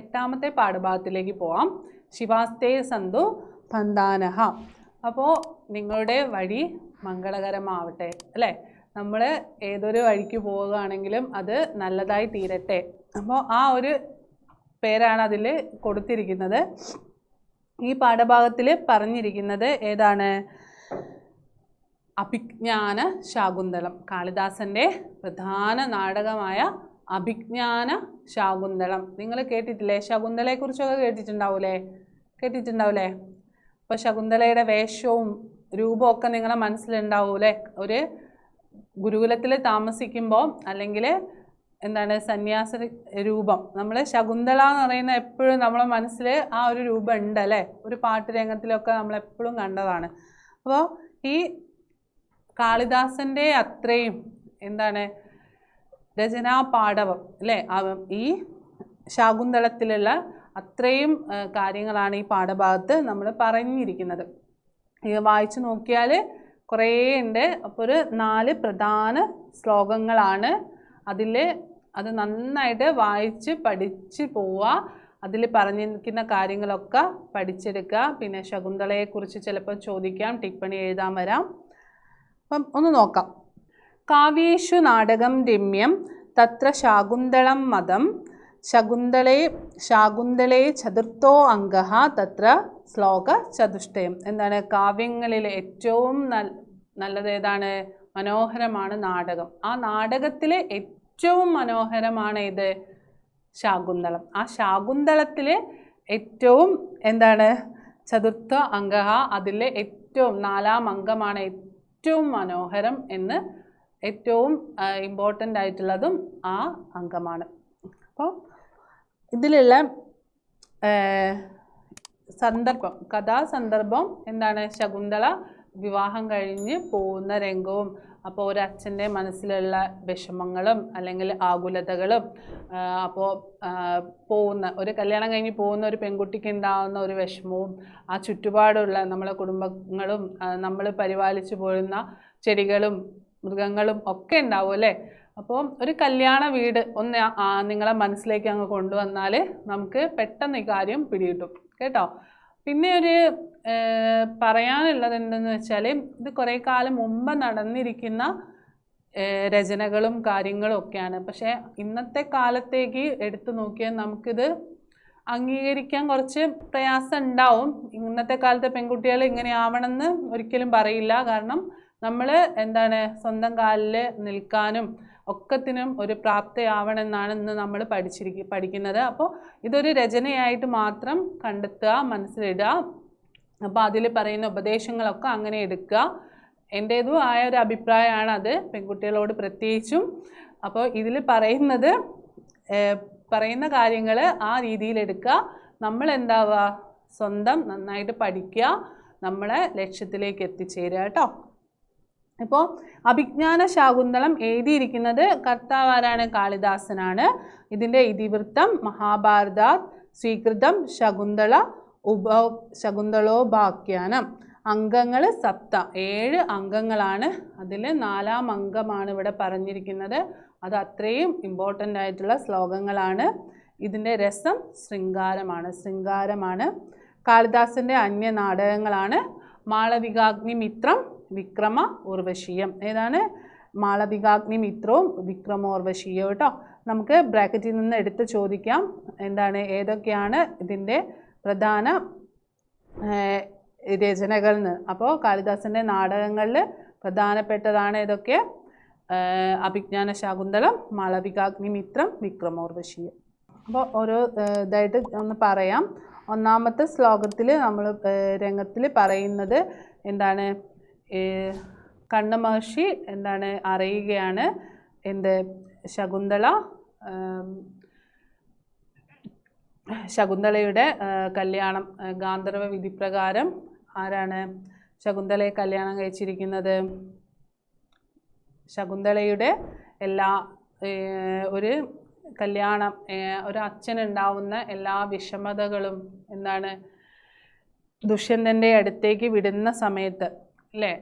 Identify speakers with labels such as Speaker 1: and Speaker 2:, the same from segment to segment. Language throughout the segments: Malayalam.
Speaker 1: എട്ടാമത്തെ പാഠഭാഗത്തിലേക്ക് പോവാം. ശിവാസ്തേ സന്തു ബന്ധാനഹ. അപ്പോൾ നിങ്ങളുടെ വഴി മംഗളകരമാവട്ടെ അല്ലേ. നമ്മൾ ഏതൊരു വഴിക്ക് പോവുകയാണെങ്കിലും അത് നല്ലതായി തീരട്ടെ. അപ്പോൾ ആ ഒരു പേരാണ് അതിൽ കൊടുത്തിരിക്കുന്നത്. ഈ പാഠഭാഗത്തിൽ പറഞ്ഞിരിക്കുന്നത് ഏതാണ്? അഭിജ്ഞാന ശാകുന്തളം. കാളിദാസൻ്റെ പ്രധാന നാടകമായ അഭിജ്ഞാന ശാകുന്തളം. നിങ്ങൾ കേട്ടിട്ടില്ലേ? ശകുന്തളയെക്കുറിച്ചൊക്കെ കേട്ടിട്ടുണ്ടാവൂലേ? അപ്പോൾ ശകുന്തളയുടെ വേഷവും രൂപമൊക്കെ നിങ്ങളുടെ മനസ്സിലുണ്ടാവൂലേ? ഒരു ഗുരുകുലത്തിൽ താമസിക്കുമ്പോൾ അല്ലെങ്കിൽ എന്താണ് സന്യാസ രൂപം, നമ്മൾ ശകുന്തള എന്ന് പറയുന്ന എപ്പോഴും നമ്മളെ മനസ്സിൽ ആ ഒരു രൂപം ഉണ്ട് അല്ലേ. ഒരു പാട്ട് രംഗത്തിലൊക്കെ നമ്മളെപ്പോഴും കണ്ടതാണ്. അപ്പോൾ ഈ കാളിദാസൻ്റെ അത്രയും എന്താണ് രചനാപാടവം അല്ലേ, ഈ ശാകുന്തളത്തിലുള്ള അത്രയും കാര്യങ്ങളാണ് ഈ പാഠഭാഗത്ത് നമ്മൾ പറഞ്ഞിരിക്കുന്നത്. ഇത് വായിച്ചു നോക്കിയാൽ കുറേ ഉണ്ട്. അപ്പോൾ ഒരു 4 പ്രധാന ശ്ലോകങ്ങളാണ് അത് നന്നായിട്ട് വായിച്ച് പഠിച്ച് പോവുക. അതിൽ പറഞ്ഞിരിക്കുന്ന കാര്യങ്ങളൊക്കെ പഠിച്ചെടുക്കുക. പിന്നെ ശകുന്തളയെക്കുറിച്ച് ചിലപ്പോൾ ചോദിക്കാം, ടിപ്പണി എഴുതാൻ വരാം. അപ്പം ഒന്ന് നോക്കാം. കാവ്യേഷു നാടകം രമ്യം തത്ര ശാകുന്തളം മതം ശാകുന്തളേ ചതുർത്ഥോ അംഗഃ തത്ര ശ്ലോക ചതുഷ്ടയം. എന്താണ്? കാവ്യങ്ങളിൽ ഏറ്റവും നല്ലത് ഏതാണ്? മനോഹരമാണ് നാടകം. ആ നാടകത്തിൽ ഏറ്റവും മനോഹരമാണ് ഇത് ശാകുന്തളം. ആ ശാകുന്തളത്തിൽ ഏറ്റവും എന്താണ്? ചതുർത്ഥ അംഗഃ, അതിലെ ഏറ്റവും 4ാം അംഗമാണ് ഏറ്റവും മനോഹരം എന്ന്, ഏറ്റവും ഇമ്പോർട്ടൻ്റ് ആയിട്ടുള്ളതും ആ അംഗമാണ്. അപ്പോൾ ഇതിലുള്ള സന്ദർഭം, കഥാസന്ദർഭം എന്താണ്? ശകുന്തള വിവാഹം കഴിഞ്ഞ് പോകുന്ന രംഗവും, അപ്പോൾ ഒരു അച്ഛൻ്റെ മനസ്സിലുള്ള വിഷമങ്ങളും അല്ലെങ്കിൽ ആകുലതകളും, അപ്പോൾ ഒരു കല്യാണം കഴിഞ്ഞ് പോകുന്ന ഒരു പെൺകുട്ടിക്ക് ഉണ്ടാകുന്ന ഒരു വിഷമവും, ആ ചുറ്റുപാടുള്ള നമ്മളെ കുടുംബങ്ങളും നമ്മൾ പരിപാലിച്ചു പോരുന്ന ചെടികളും മൃഗങ്ങളും ഒക്കെ ഉണ്ടാവും അല്ലേ. അപ്പോൾ ഒരു കല്യാണ വീട് ഒന്ന് നിങ്ങളെ മനസ്സിലേക്ക് അങ്ങ് കൊണ്ടുവന്നാൽ നമുക്ക് പെട്ടെന്ന് ഈ കാര്യം പിടികിട്ടും കേട്ടോ. പിന്നെ ഒരു പറയാനുള്ളത് എന്തെന്ന് വെച്ചാൽ, ഇത് കുറേ കാലം മുമ്പ് നടന്നിരിക്കുന്ന രചനകളും കാര്യങ്ങളും ഒക്കെയാണ്. പക്ഷേ ഇന്നത്തെ കാലത്തേക്ക് എടുത്തു നോക്കിയാൽ നമുക്കിത് അംഗീകരിക്കാൻ കുറച്ച് പ്രയാസം ഉണ്ടാവും. ഇന്നത്തെ കാലത്തെ പെൺകുട്ടികൾ ഇങ്ങനെ ആവണമെന്ന് ഒരിക്കലും പറയില്ല. കാരണം നമ്മൾ എന്താണ് സ്വന്തം കാലിൽ നിൽക്കാനും ഒക്കത്തിനും ഒരു പ്രാപ്തയാവണമെന്നാണ് ഇന്ന് നമ്മൾ പഠിക്കുന്നത്. അപ്പോൾ ഇതൊരു രചനയായിട്ട് മാത്രം കണ്ടെത്തുക, മനസ്സിലിടുക. അപ്പോൾ അതിൽ പറയുന്ന ഉപദേശങ്ങളൊക്കെ അങ്ങനെ എടുക്കുക. എൻ്റേതും ആയ ഒരു അഭിപ്രായമാണ് അത്, പെൺകുട്ടികളോട് പ്രത്യേകിച്ചും. അപ്പോൾ ഇതിൽ പറയുന്ന കാര്യങ്ങൾ ആ രീതിയിൽ എടുക്കുക. നമ്മൾ എന്താവുക? സ്വന്തം നന്നായിട്ട് പഠിക്കുക, നമ്മളെ ലക്ഷ്യത്തിലേക്ക് എത്തിച്ചേരുക കേട്ടോ. ഇപ്പോൾ അഭിജ്ഞാന ശാകുന്തളം എഴുതിയിരിക്കുന്നത് കർത്താവ് ആരാണ്? കാളിദാസനാണ്. ഇതിൻ്റെ ഇതിവൃത്തം മഹാഭാരതാത് സ്വീകൃതം ശകുന്തളോപാഖ്യാനം. അംഗങ്ങൾ 7 അംഗങ്ങളാണ്. അതിൽ 4ാം അംഗമാണ് ഇവിടെ പറഞ്ഞിരിക്കുന്നത്. അത് അത്രയും ഇമ്പോർട്ടൻ്റ് ആയിട്ടുള്ള ശ്ലോകങ്ങളാണ്. ഇതിൻ്റെ രസം ശൃംഗാരമാണ്. കാളിദാസൻ്റെ അന്യ നാടകങ്ങളാണ് മാളവികാഗ്നിമിത്രം, വിക്രമ ഉർവശീയം. ഏതാണ്? മാളവികാഗ്നിമിത്രവും വിക്രമോർവശീയവും കേട്ടോ. നമുക്ക് ബ്രാക്കറ്റിൽ നിന്ന് എടുത്ത് ചോദിക്കാം എന്താണ്, ഏതൊക്കെയാണ് ഇതിൻ്റെ പ്രധാന രചനകൾ എന്ന്. അപ്പോൾ കാളിദാസൻ്റെ നാടകങ്ങളിൽ പ്രധാനപ്പെട്ടതാണ് ഏതൊക്കെ? അഭിജ്ഞാന ശാകുന്തളം, മാളവികാഗ്നിമിത്രം, വിക്രമോർവശീയം. അപ്പോൾ ഓരോ ഇതായിട്ട് ഒന്ന് പറയാം. ഒന്നാമത്തെ ശ്ലോകത്തിൽ നമ്മൾ രംഗത്തിൽ പറയുന്നത് എന്താണ്? കണ്ണ മഹർഷി എന്താണ് അറിയുകയാണ്? ശകുന്തളയുടെ കല്യാണം ഗാന്ധർവ വിധിപ്രകാരം ആരാണ് ശകുന്തളയെ കല്യാണം കഴിച്ചിരിക്കുന്നത്? ശകുന്തളയുടെ ഒരു കല്യാണം, ഒരു അച്ഛനുണ്ടാവുന്ന എല്ലാ വിഷമതകളും എന്താണ്? ദുഷ്യന്തൻ്റെ അടുത്തേക്ക് വിടുന്ന സമയത്ത് അല്ലേ,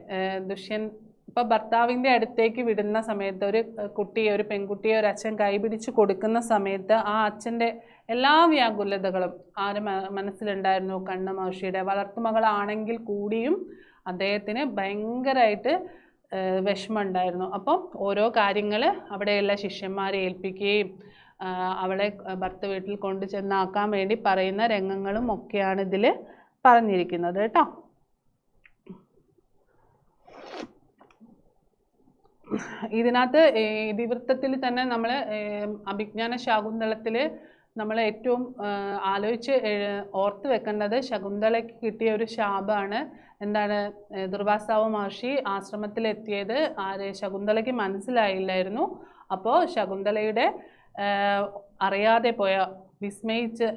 Speaker 1: ഇപ്പോൾ ഭർത്താവിൻ്റെ അടുത്തേക്ക് വിടുന്ന സമയത്ത് ഒരു കുട്ടിയെ, ഒരു പെൺകുട്ടിയെ ഒരു അച്ഛൻ കൈപിടിച്ച് കൊടുക്കുന്ന സമയത്ത് ആ അച്ഛൻ്റെ എല്ലാ വ്യാകുലതകളും മനസ്സിലുണ്ടായിരുന്നു. കണ്ണമഹർഷിയുടെ വളർത്തുമകളാണെങ്കിൽ കൂടിയും അദ്ദേഹത്തിന് ഭയങ്കരമായിട്ട് വിഷമമുണ്ടായിരുന്നു. അപ്പം ഓരോ കാര്യങ്ങൾ അവിടെയുള്ള ശിഷ്യന്മാരെ ഏൽപ്പിക്കുകയും അവളെ ഭർത്ത വീട്ടിൽ കൊണ്ടു ചെന്നാക്കാൻ വേണ്ടി പറയുന്ന രംഗങ്ങളും ഒക്കെയാണ് ഇതിൽ പറഞ്ഞിരിക്കുന്നത് കേട്ടോ. ഇതിനകത്ത് ഇതിവൃത്തത്തിൽ തന്നെ നമ്മൾ അഭിജ്ഞാന ശാകുന്തളത്തിൽ നമ്മൾ ഏറ്റവും ആലോചിച്ച് ഓർത്ത് വെക്കേണ്ടത് ശകുന്തളയ്ക്ക് കിട്ടിയ ഒരു ശാപമാണ്. എന്താണ്, ദുർവാസാവ് മഹർഷി ആശ്രമത്തിലെത്തിയത് ശകുന്തളയ്ക്ക് മനസ്സിലായില്ലായിരുന്നു. അപ്പോൾ ശകുന്തളയുടെ അറിയാതെ പോയ, വിസ്മയിച്ച്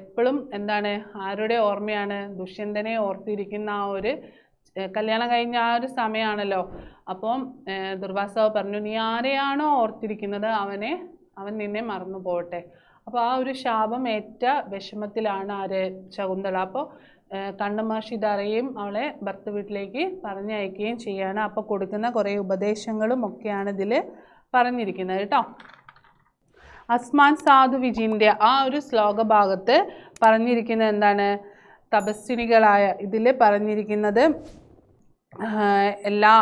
Speaker 1: എപ്പോഴും എന്താണ് ആരുടെ ഓർമ്മയാണ്, ദുഷ്യന്തനെ ഓർത്തിരിക്കുന്ന ആ ഒരു കല്യാണം കഴിഞ്ഞ ആ ഒരു സമയമാണല്ലോ. അപ്പം ദുർവാസാവ് പറഞ്ഞു, നീ ആരെയാണോ ഓർത്തിരിക്കുന്നത് അവൻ നിന്നെ മറന്നു പോകട്ടെ. അപ്പോൾ ആ ഒരു ശാപം ഏറ്റ വിഷമത്തിലാണ് ശകുന്തള. അപ്പോൾ കണ്ണമഹർഷി ഇതറിയും അവളെ ഭർത്ത വീട്ടിലേക്ക് പറഞ്ഞയക്കുകയും ചെയ്യാണ്. അപ്പോൾ കൊടുക്കുന്ന കുറേ ഉപദേശങ്ങളും ഒക്കെയാണ് ഇതിൽ പറഞ്ഞിരിക്കുന്നത് കേട്ടോ. അസ്മാൻ സാധു വിജിൻ്റെ ആ ഒരു ശ്ലോകഭാഗത്ത് പറഞ്ഞിരിക്കുന്നത് എന്താണ്, തപസ്വിനികളായ, ഇതിൽ പറഞ്ഞിരിക്കുന്നത് എല്ലാ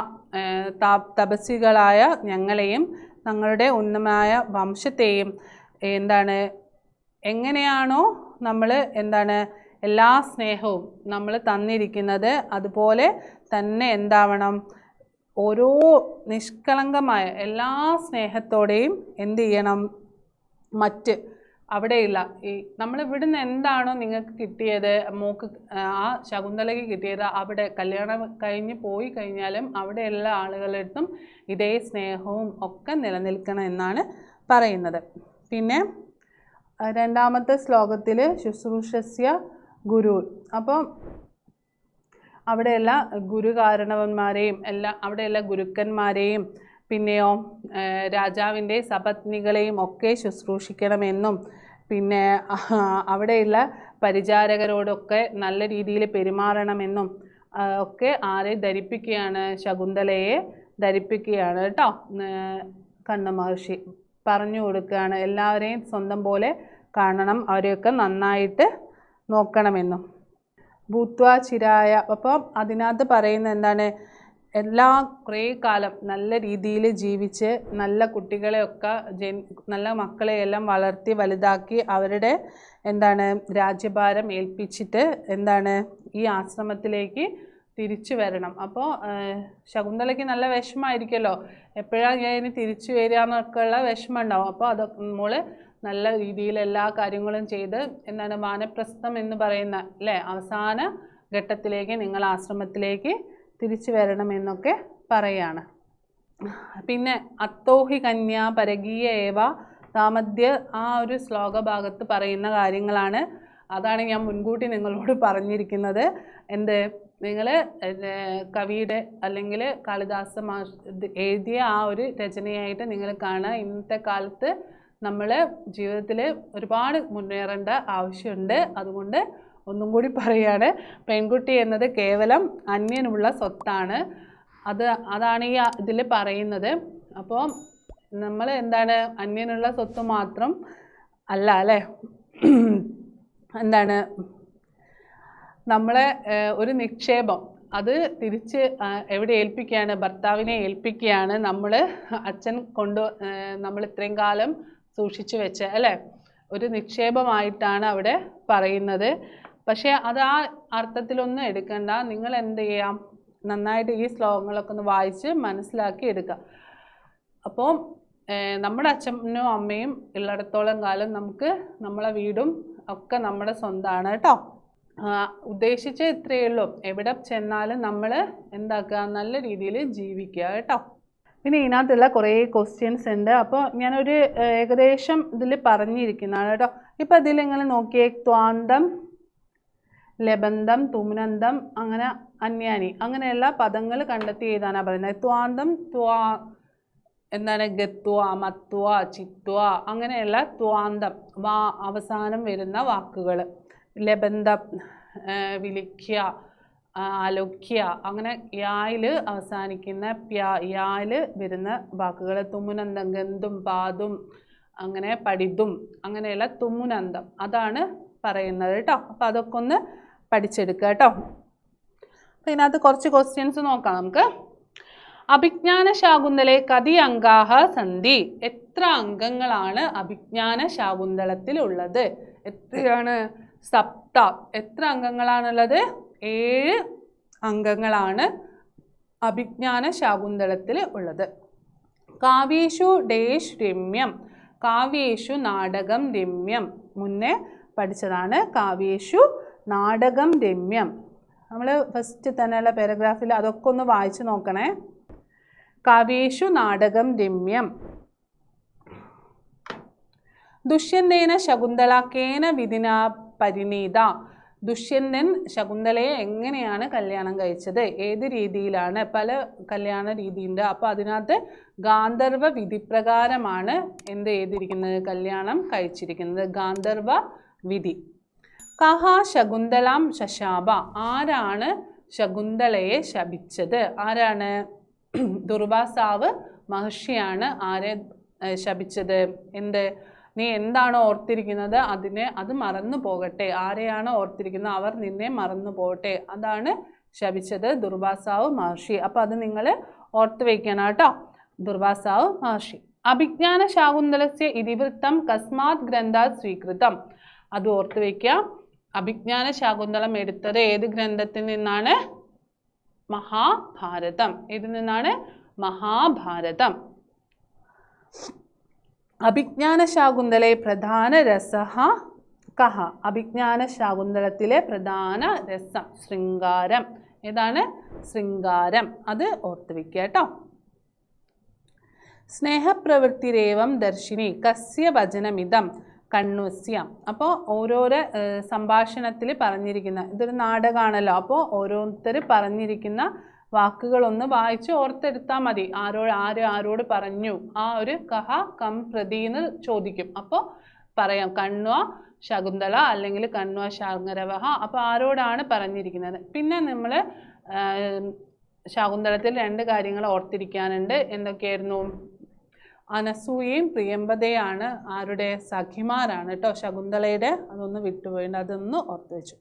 Speaker 1: തപസ്വികളായ ഞങ്ങളെയും ഞങ്ങളുടെ ഉന്നതമായ വംശത്തെയും എന്താണ്, എങ്ങനെയാണോ നമ്മൾ എന്താണ് എല്ലാ സ്നേഹവും നമ്മൾ തന്നിരിക്കുന്നത് അതുപോലെ തന്നെ എന്താവണം, ഓരോ നിഷ്കളങ്കമായ എല്ലാ സ്നേഹത്തോടെയും എന്ത് ചെയ്യണം, മറ്റ് അവിടെയില്ല ഈ നമ്മൾ ഇവിടുന്ന് എന്താണോ നിങ്ങൾക്ക് കിട്ടിയത്, മോക്ക് ആ ശകുന്തളയ്ക്ക് കിട്ടിയത്, അവിടെ കല്യാണം കഴിഞ്ഞ് പോയി കഴിഞ്ഞാലും അവിടെ എല്ലാ ആളുകളുടെടുത്തും ഇതേ സ്നേഹവും ഒക്കെ നിലനിൽക്കണം എന്നാണ് പറയുന്നത്. പിന്നെ രണ്ടാമത്തെ ശ്ലോകത്തിൽ ശുശ്രൂഷസ്യ ഗുരു, അപ്പം അവിടെയുള്ള ഗുരുകാരണവന്മാരെയും അവിടെയുള്ള ഗുരുക്കന്മാരെയും പിന്നെയോ രാജാവിൻ്റെ സപത്നികളെയും ഒക്കെ ശുശ്രൂഷിക്കണമെന്നും പിന്നെ അവിടെയുള്ള പരിചാരകരോടൊക്കെ നല്ല രീതിയിൽ പെരുമാറണമെന്നും ഒക്കെ ആരെ ധരിപ്പിക്കുകയാണ്, ശകുന്തളയെ ധരിപ്പിക്കുകയാണ് കേട്ടോ. കണ്ണമഹർഷി പറഞ്ഞു കൊടുക്കുകയാണ്, എല്ലാവരെയും സ്വന്തം പോലെ കാണണം, അവരെയൊക്കെ നന്നായിട്ട് നോക്കണമെന്നും. ഭൂത്വാ ചിരായ, അപ്പം അതിനകത്ത് പറയുന്നത് എന്താണ്, കുറേ കാലം നല്ല രീതിയിൽ ജീവിച്ച് നല്ല കുട്ടികളെയൊക്കെ നല്ല മക്കളെയെല്ലാം വളർത്തി വലുതാക്കി അവരുടെ എന്താണ് രാജ്യഭാരം ഏൽപ്പിച്ചിട്ട് എന്താണ് ഈ ആശ്രമത്തിലേക്ക് തിരിച്ചു വരണം. അപ്പോൾ ശകുന്തളയ്ക്ക് നല്ല വിഷമമായിരിക്കുമല്ലോ, എപ്പോഴാണ് ഞാൻ ഇനി തിരിച്ചു വരിക എന്നൊക്കെ ഉള്ള വിഷമം ഉണ്ടാവും. അപ്പോൾ അതൊക്കെ നമ്മൾ നല്ല രീതിയിൽ എല്ലാ കാര്യങ്ങളും ചെയ്ത് എന്താണ് വാനപ്രസ്ഥം എന്ന് പറയുന്ന അവസാന ഘട്ടത്തിലേക്ക് നിങ്ങൾ ആശ്രമത്തിലേക്ക് തിരിച്ചു വരണമെന്നൊക്കെ പറയാണ്. പിന്നെ അത്തോഹി കന്യാ പരകീയ ഏവ താമദ്യ ആ ഒരു ശ്ലോകഭാഗത്ത് പറയുന്ന കാര്യങ്ങളാണ്. അതാണ് ഞാൻ മുൻകൂട്ടി നിങ്ങളോട് പറഞ്ഞിരിക്കുന്നത്. നിങ്ങൾ കവിയുടെ അല്ലെങ്കിൽ കാളിദാസ എഴുതിയ ആ ഒരു രചനയായിട്ട് നിങ്ങൾ കാണുക. ഇന്നത്തെ കാലത്ത് നമ്മൾ ജീവിതത്തിൽ ഒരുപാട് മുന്നേറേണ്ട ആവശ്യമുണ്ട്. അതുകൊണ്ട് ഒന്നും കൂടി പറയുകയാണ്, പെൺകുട്ടി എന്നത് കേവലം അന്യനുള്ള സ്വത്താണ്. അതാണ് ഈ ഇതിൽ പറയുന്നത്. അപ്പോൾ നമ്മൾ എന്താണ് അന്യനുള്ള സ്വത്ത് മാത്രം അല്ല അല്ലേ, എന്താണ് നമ്മളെ ഒരു നിക്ഷേപം അത് തിരിച്ച് എവിടെ ഏൽപ്പിക്കുകയാണ്, ഭർത്താവിനെ ഏൽപ്പിക്കുകയാണ്. അച്ഛൻ നമ്മൾ ഇത്രയും കാലം സൂക്ഷിച്ചു വെച്ച ഒരു നിക്ഷേപമായിട്ടാണ് അവിടെ പറയുന്നത്. പക്ഷേ അത് ആ അർത്ഥത്തിലൊന്നും എടുക്കണ്ട. നിങ്ങൾ എന്ത് ചെയ്യാം, നന്നായിട്ട് ഈ ശ്ലോകങ്ങളൊക്കെ ഒന്ന് വായിച്ച് മനസ്സിലാക്കി എടുക്കുക. അപ്പോൾ നമ്മുടെ അച്ഛനും അമ്മയും ഉള്ളിടത്തോളം കാലം നമുക്ക് നമ്മളെ വീടും ഒക്കെ നമ്മുടെ സ്വന്തമാണ് കേട്ടോ. ഉദ്ദേശിച്ച ഇത്രയേ ഉള്ളൂ. എവിടെ ചെന്നാലും നമ്മൾ എന്താക്കുക, നല്ല രീതിയിൽ ജീവിക്കുക കേട്ടോ. പിന്നെ ഇതിനകത്തുള്ള കുറേ ക്വസ്റ്റ്യൻസ് ഉണ്ട്. അപ്പോൾ ഞാനൊരു ഏകദേശം ഇതിൽ പറഞ്ഞിരിക്കുന്നതാണ് കേട്ടോ. ഇപ്പം ഇതിൽ നിങ്ങൾ നോക്കിയേ, ത്വാന്തം, ലബന്ധം, തുമ്നന്തം, അങ്ങനെ അന്യാനി, അങ്ങനെയുള്ള പദങ്ങൾ കണ്ടെത്തി എഴുതാനാണ് പറയുന്നത്. ത്വാന്തം എന്താണ് ഗത്വ, മത്വ, ചിത്വ, അങ്ങനെയുള്ള ത്വാന്തം അവസാനം വരുന്ന വാക്കുകൾ. ലബന്ധം വിളിക്കുക, ആലോക്യ, അങ്ങനെ യായിൽ അവസാനിക്കുന്ന യായിൽ വരുന്ന വാക്കുകൾ തുമ്മുനന്തം, ഗന്തും, പാതും, അങ്ങനെ പഠിതും, അങ്ങനെയുള്ള തുമ്മുനന്തം അതാണ് പറയുന്നത് കേട്ടോ. അപ്പം അതൊക്കെ ഒന്ന് പഠിച്ചെടുക്കുക കേട്ടോ. അപ്പം ഇതിനകത്ത് കുറച്ച് ക്വസ്റ്റ്യൻസ് നോക്കാം നമുക്ക്. അഭിജ്ഞാന ശാകുന്തളെ കതി അംഗാഹ സന്ധി. എത്ര അംഗങ്ങളാണ് അഭിജ്ഞാന ശാകുന്തളത്തിലുള്ളത്? എത്രയാണ്? സപ്ത. എത്ര അംഗങ്ങളാണുള്ളത്? 7 അംഗങ്ങളാണ് അഭിജ്ഞാന ശാകുന്തളത്തിൽ ഉള്ളത്. കാവ്യേഷു ഡേഷ് രമ്യം. കാവ്യേഷു നാടകം രമ്യം. മുന്നേ പഠിച്ചതാണ് കാവ്യേഷു നാടകം രമ്യം. നമ്മൾ ഫസ്റ്റ് തന്നെയുള്ള പാരഗ്രാഫിൽ അതൊക്കെ ഒന്ന് വായിച്ചു നോക്കണേ. കാവ്യേഷു നാടകം രമ്യം. ദുഷ്യന്തേന ശകുന്തള കേന വിധിന പരിണീത. ദുഷ്യന്തൻ ശകുന്തളയെ എങ്ങനെയാണ് കല്യാണം കഴിച്ചത്? ഏത് രീതിയിലാണ്? പല കല്യാണ രീതിയുണ്ട്. അപ്പോൾ അതിനകത്ത് ഗാന്ധർവ വിധിപ്രകാരമാണ് എന്ത് ചെയ്തിരിക്കുന്നത്? കല്യാണം കഴിച്ചിരിക്കുന്നത്. ഗാന്ധർവ വിധി. കഹ ശകുന്തളാം ശശാപ. ആരാണ് ശകുന്തളയെ ശപിച്ചത്? ആരാണ്? ദുർവാസാവ് മഹർഷിയാണ് ആരെ ശപിച്ചത്? എന്ത്? നീ എന്താണോ ഓർത്തിരിക്കുന്നത് അത് മറന്നു പോകട്ടെ. ആരെയാണോ ഓർത്തിരിക്കുന്നത് അവർ നിന്നെ മറന്നു പോകട്ടെ. അതാണ് ശപിച്ചത് ദുർവാസാവ് മഹർഷി. അപ്പം അത് നിങ്ങൾ ഓർത്ത് വയ്ക്കണം കേട്ടോ. ദുർവാസാവ് മഹർഷി. അഭിജ്ഞാന ശാകുന്തളസ്യ ഇതിവൃത്തം കസ്മാത് ഗ്രന്ഥാത് സ്വീകൃതം. അത് ഓർത്ത് വയ്ക്കുക. അഭിജ്ഞാന ശാകുന്തളം എടുത്തത് ഏത് ഗ്രന്ഥത്തിൽ നിന്നാണ്? മഹാഭാരതം. ഇതിൽ നിന്നാണ്? മഹാഭാരതം. അഭിജ്ഞാന ശാകുന്തളെ പ്രധാന രസഃ കഹ. അഭിജ്ഞാന ശാകുന്തളത്തിലെ പ്രധാന രസം ശൃംഗാരം. ഏതാണ്? ശൃംഗാരം. അത് ഓർത്ത് വയ്ക്കുക കേട്ടോ. സ്നേഹപ്രവൃത്തിരേവം ദർശിനി കസ്യ വചനമിതം കണ്വസ്യ. അപ്പോൾ ഓരോരോ സംഭാഷണത്തിൽ പറഞ്ഞിരിക്കുന്ന, ഇതൊരു നാടകമാണല്ലോ, അപ്പോൾ ഓരോരുത്തർ പറഞ്ഞിരിക്കുന്ന വാക്കുകളൊന്ന് വായിച്ച് ഓർത്തെടുത്താൽ മതി. ആരോട് പറഞ്ഞു, ആ ഒരു കഹ കം പ്രതി എന്ന് ചോദിക്കും. അപ്പോൾ പറയാം കണ്വ ശകുന്തള അല്ലെങ്കിൽ കണ്വ ശാർങ്ങരവഹ. അപ്പോൾ ആരോടാണ് പറഞ്ഞിരിക്കുന്നത്? പിന്നെ നമ്മൾ ശാകുന്തളത്തിൽ 2 കാര്യങ്ങൾ ഓർത്തിരിക്കാനുണ്ട്. എന്തൊക്കെയായിരുന്നു? അനസൂയയും പ്രിയംവദയാണ് ആരുടെ? സഖിമാരാണ് കേട്ടോ ശകുന്തളയുടെ. അതൊന്ന് വിട്ടുപോയിട്ടുണ്ട്, അതൊന്ന് ഓർത്ത് വെച്ചു.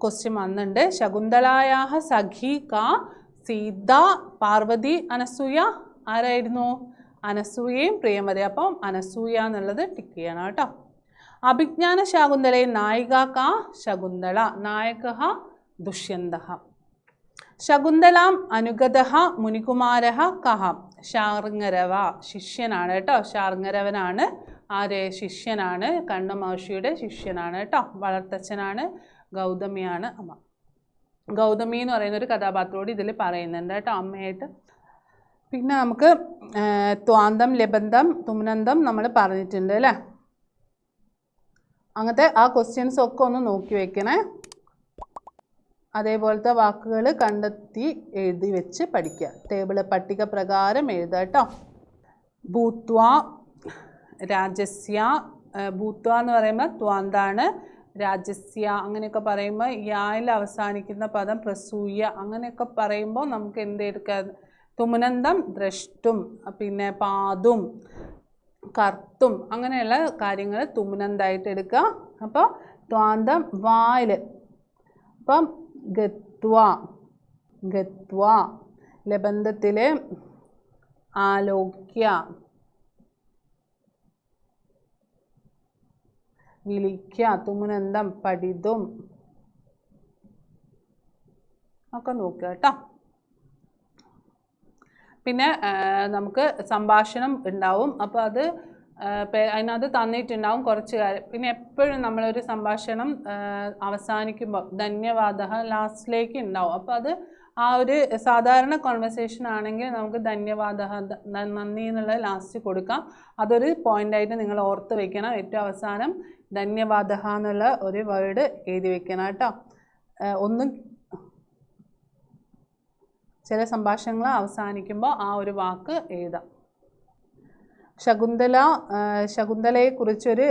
Speaker 1: ക്വസ്റ്റ്യൻ വന്നിട്ടുണ്ട്. ശകുന്തളായാഹ സഖി കാ സീത പാർവതി അനസൂയ. ആരായിരുന്നു? അനസൂയയും പ്രിയംവദയും. അപ്പം അനസൂയ എന്നുള്ളത് ടിക്ക് ചെയ്യണം കേട്ടോ. അഭിജ്ഞാന ശാകുന്തളെ നായിക കാ ശകുന്തള. നായക ദുഷ്യന്ത. ശകുന്തളാം അനുഗതഃ മുനികുമാരഃ കഹ. ശാർങ്ങരവ. ശിഷ്യനാണ് കേട്ടോ. ശാർങ്ങരവനാണ് ആര്? ശിഷ്യനാണ്. കണ്വ മഹർഷിയുടെ ശിഷ്യനാണ് കേട്ടോ. വളർത്തച്ഛനാണ്. ഗൗതമിയാണ് അമ്മ. ഗൗതമി എന്ന് പറയുന്ന ഒരു കഥാപാത്രത്തോട് ഇതിൽ പറയുന്നുണ്ട് കേട്ടോ, അമ്മയായിട്ട്. പിന്നെ നമുക്ക് ത്വാന്തം, ലബന്ധം, തുമ്നന്തം നമ്മൾ പറഞ്ഞിട്ടുണ്ട് അല്ലേ. അങ്ങനത്തെ ആ ക്വസ്റ്റ്യൻസ് ഒക്കെ ഒന്ന് നോക്കി വെക്കണേ. അതേപോലത്തെ വാക്കുകൾ കണ്ടെത്തി എഴുതി വെച്ച് പഠിക്കുക. ടേബിള് പട്ടിക പ്രകാരം എഴുതുക കേട്ടോ. ഭൂത്വ, രാജസ്യ. ഭൂത്വ എന്ന് പറയുമ്പോൾ ത്വാന്താണ്. രാജസ്യ അങ്ങനെയൊക്കെ പറയുമ്പോൾ യായിൽ അവസാനിക്കുന്ന പദം പ്രസൂയ. അങ്ങനെയൊക്കെ പറയുമ്പോൾ നമുക്ക് എന്തെടുക്കാം? തുമുനന്തം ദ്രഷ്ടും, പിന്നെ പാതും, കർത്തും, അങ്ങനെയുള്ള കാര്യങ്ങൾ തുമുനന്തായിട്ട് എടുക്കുക. അപ്പോൾ ത്വാന്തം വായിൽ. അപ്പം ഗത്വ, ഗത്വ. ലബന്ധത്തിൽ ആലോക്യ, വിളിക്കുക. തുമുനന്തം പഠിതും ഒക്കെ നോക്കുക കേട്ടോ. പിന്നെ നമുക്ക് സംഭാഷണം ഉണ്ടാവും. അപ്പോൾ അത് അതിനകത്ത് തന്നിട്ടുണ്ടാവും കുറച്ച് കാര്യം. പിന്നെ എപ്പോഴും നമ്മളൊരു സംഭാഷണം അവസാനിക്കുമ്പോൾ ധന്യവാദ ലാസ്റ്റിലേക്ക് ഉണ്ടാവും. അപ്പോൾ അത് ആ ഒരു സാധാരണ കോൺവെർസേഷൻ ആണെങ്കിൽ നമുക്ക് ധന്യവാദ, നന്ദി എന്നുള്ളത് ലാസ്റ്റ് കൊടുക്കാം. അതൊരു പോയിൻ്റായിട്ട് നിങ്ങൾ ഓർത്ത് വയ്ക്കണം. ഏറ്റവും അവസാനം ധന്യവാദ എന്നുള്ള ഒരു വേർഡ് എഴുതി വെക്കണം കേട്ടോ. ഒന്നും ചില സംഭാഷണങ്ങൾ അവസാനിക്കുമ്പോൾ ആ ഒരു വാക്ക് എഴുതാം. ശകുന്തളയെക്കുറിച്ചൊരു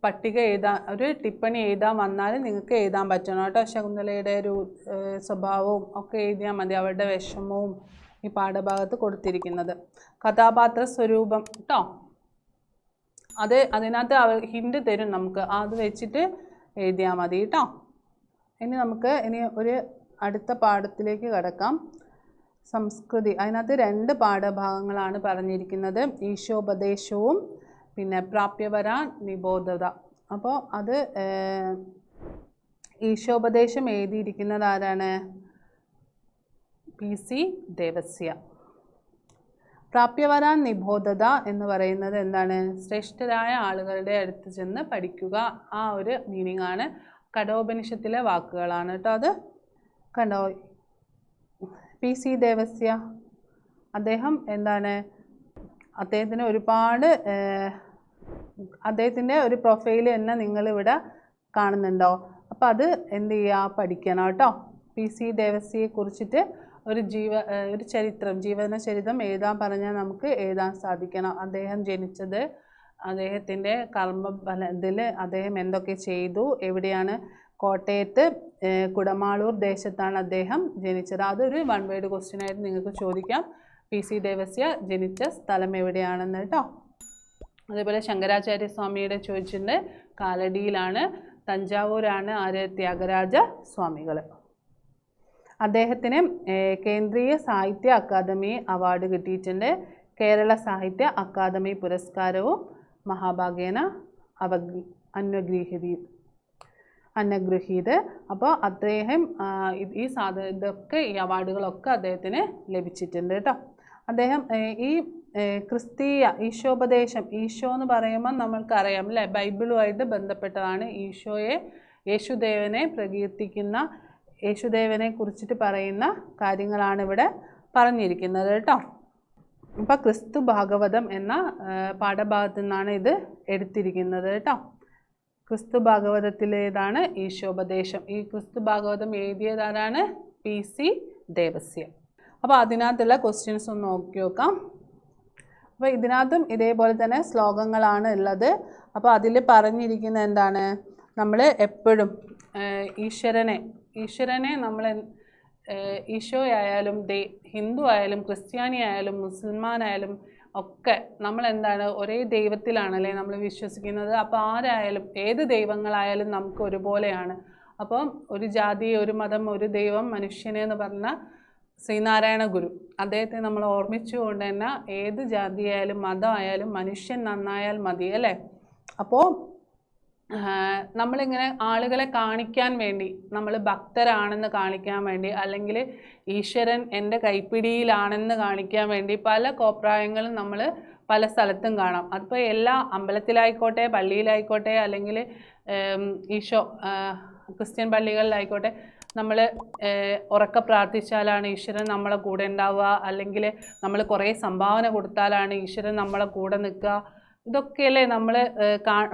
Speaker 1: പട്ടിക എഴുതാൻ, ഒരു ടിപ്പണി എഴുതാൻ വന്നാൽ നിങ്ങൾക്ക് എഴുതാൻ പറ്റണം കേട്ടോ. ശകുന്തളയുടെ ഒരു സ്വഭാവവും ഒക്കെ എഴുതിയാൽ മതി. അവരുടെ വിഷമവും ഈ പാഠഭാഗത്ത് കൊടുത്തിരിക്കുന്നത്. കഥാപാത്ര സ്വരൂപം കേട്ടോ, അതിനകത്ത് ഹിൻഡ് തരും നമുക്ക്, അത് വെച്ചിട്ട് എഴുതിയാൽ മതി കേട്ടോ. ഇനി ഒരു അടുത്ത പാഠത്തിലേക്ക് കടക്കാം. സംസ്കൃതി. അതിനകത്ത് 2 പാഠഭാഗങ്ങളാണ് പറഞ്ഞിരിക്കുന്നത്. ഈശോപദേശവും പിന്നെ പ്രാപ്യവര നിബോധത. അപ്പോൾ അത് ഈശോപദേശം എഴുതിയിരിക്കുന്നത് ആരാണ്? PC ദേവസ്യ. പ്രാപ്യവര നിബോധത എന്ന് പറയുന്നത് എന്താണ്? ശ്രേഷ്ഠരായ ആളുകളുടെ അടുത്ത് ചെന്ന് പഠിക്കുക. ആ ഒരു മീനിങ് ആണ്. കഠോപനിഷത്തിലെ വാക്കുകളാണ് കേട്ടോ അത്. കണ്ടോ, PC ദേവസ്യ അദ്ദേഹം എന്താണ്? അദ്ദേഹത്തിന് ഒരുപാട് അദ്ദേഹത്തിൻ്റെ ഒരു പ്രൊഫൈൽ തന്നെ നിങ്ങളിവിടെ കാണുന്നുണ്ടോ? അപ്പോൾ അത് എന്ത് ചെയ്യുക? പഠിക്കണം കേട്ടോ. PC ദേവസ്യയെ കുറിച്ചിട്ട് ഒരു ജീവന ചരിത്രം എഴുതാൻ പറഞ്ഞാൽ നമുക്ക് എഴുതാൻ സാധിക്കണം. അദ്ദേഹം ജനിച്ചത്, അദ്ദേഹത്തിൻ്റെ കർമ്മഫലത്തിൽ അദ്ദേഹം എന്തൊക്കെ ചെയ്തു, എവിടെയാണ്? കോട്ടയത്ത് കുടമാളൂർ ദേശത്താണ് അദ്ദേഹം ജനിച്ചത്. അതൊരു 1 വേർഡ് ക്വസ്റ്റ്യൻ ആയിട്ട് നിങ്ങൾക്ക് ചോദിക്കാം. PC ദേവസ്യ ജനിച്ച സ്ഥലം എവിടെയാണെന്ന് കേട്ടോ. അതേപോലെ ശങ്കരാചാര്യ സ്വാമിയുടെ ചോദിച്ചിട്ടുണ്ട്, കാലടിയിലാണ്. തഞ്ചാവൂരാണ് ആര്? ത്യാഗരാജ സ്വാമികൾ. അദ്ദേഹത്തിന് കേന്ദ്രീയ സാഹിത്യ അക്കാദമി അവാർഡ് കിട്ടിയിട്ടുണ്ട്. കേരള സാഹിത്യ അക്കാദമി പുരസ്കാരവും മഹാഭാഗ്യേന അന്നഗൃഹീത്. അപ്പോൾ അദ്ദേഹം ഇതൊക്കെ ഈ അവാർഡുകളൊക്കെ അദ്ദേഹത്തിന് ലഭിച്ചിട്ടുണ്ട് കേട്ടോ. അദ്ദേഹം ഈ ക്രിസ്തീയ ഈശോപദേശം, ഈശോ എന്ന് പറയുമ്പോൾ നമ്മൾക്കറിയാം അല്ലേ, ബൈബിളുമായിട്ട് ബന്ധപ്പെട്ടതാണ്. യേശുദേവനെ പ്രകീർത്തിക്കുന്ന, യേശുദേവനെ കുറിച്ചിട്ട് പറയുന്ന കാര്യങ്ങളാണ് ഇവിടെ പറഞ്ഞിരിക്കുന്നത് കേട്ടോ. അപ്പോൾ ക്രിസ്തു ഭാഗവതം എന്ന പാഠഭാഗത്തു നിന്നാണ് ഇത് എടുത്തിരിക്കുന്നത് കേട്ടോ. ക്രിസ്തു ഭാഗവതത്തിലേതാണ് ഈശോപദേശം. ഈ ക്രിസ്തു ഭാഗവതം എഴുതിയതാരാണ്? PC ദേവസ്യ. അപ്പോൾ അതിനകത്തുള്ള ക്വസ്റ്റ്യൻസ് ഒന്ന് നോക്കി നോക്കാം. അപ്പോൾ ഇതിനകത്തും ഇതേപോലെ തന്നെ ശ്ലോകങ്ങളാണ് ഉള്ളത്. അപ്പോൾ അതിൽ പറഞ്ഞിരിക്കുന്നത് എന്താണ്? നമ്മൾ എപ്പോഴും ഈശ്വരനെ നമ്മൾ ഈശോയായാലും ഹിന്ദു ആയാലും ക്രിസ്ത്യാനി ആയാലും മുസൽമാനായാലും ഒക്കെ നമ്മൾ എന്താണ്? ഒരേ ദൈവത്തിലാണല്ലേ നമ്മൾ വിശ്വസിക്കുന്നത്. അപ്പോൾ ആരായാലും ഏത് ദൈവങ്ങളായാലും നമുക്ക് ഒരുപോലെയാണ്. അപ്പം ഒരു ജാതി, ഒരു മതം, ഒരു ദൈവം, മനുഷ്യനെ എന്ന് പറഞ്ഞ ശ്രീനാരായണ ഗുരു, അദ്ദേഹത്തെ നമ്മൾ ഓർമ്മിച്ചുകൊണ്ട് തന്നെ ഏത് ജാതിയായാലും മതമായാലും മനുഷ്യൻ നന്നായാൽ മതി അല്ലേ. അപ്പോൾ നമ്മളിങ്ങനെ ആളുകളെ കാണിക്കാൻ വേണ്ടി, നമ്മൾ ഭക്തരാണെന്ന് കാണിക്കാൻ വേണ്ടി, അല്ലെങ്കിൽ ഈശ്വരൻ എൻ്റെ കൈപ്പിടിയിലാണെന്ന് കാണിക്കാൻ വേണ്ടി പല കോപ്രായങ്ങളും നമ്മൾ പല സ്ഥലത്തും കാണാം. അതിപ്പോൾ എല്ലാ അമ്പലത്തിലായിക്കോട്ടെ, പള്ളിയിലായിക്കോട്ടെ, അല്ലെങ്കിൽ ക്രിസ്ത്യൻ പള്ളികളിലായിക്കോട്ടെ, നമ്മൾ ഉറക്കെ പ്രാർത്ഥിച്ചാലാണ് ഈശ്വരൻ നമ്മളെ കൂടെ ഉണ്ടാവുക, അല്ലെങ്കിൽ നമ്മൾ കുറേ സംഭാവന കൊടുത്താലാണ് ഈശ്വരൻ നമ്മളെ കൂടെ നിൽക്കുക. ഇതൊക്കെയല്ലേ നമ്മൾ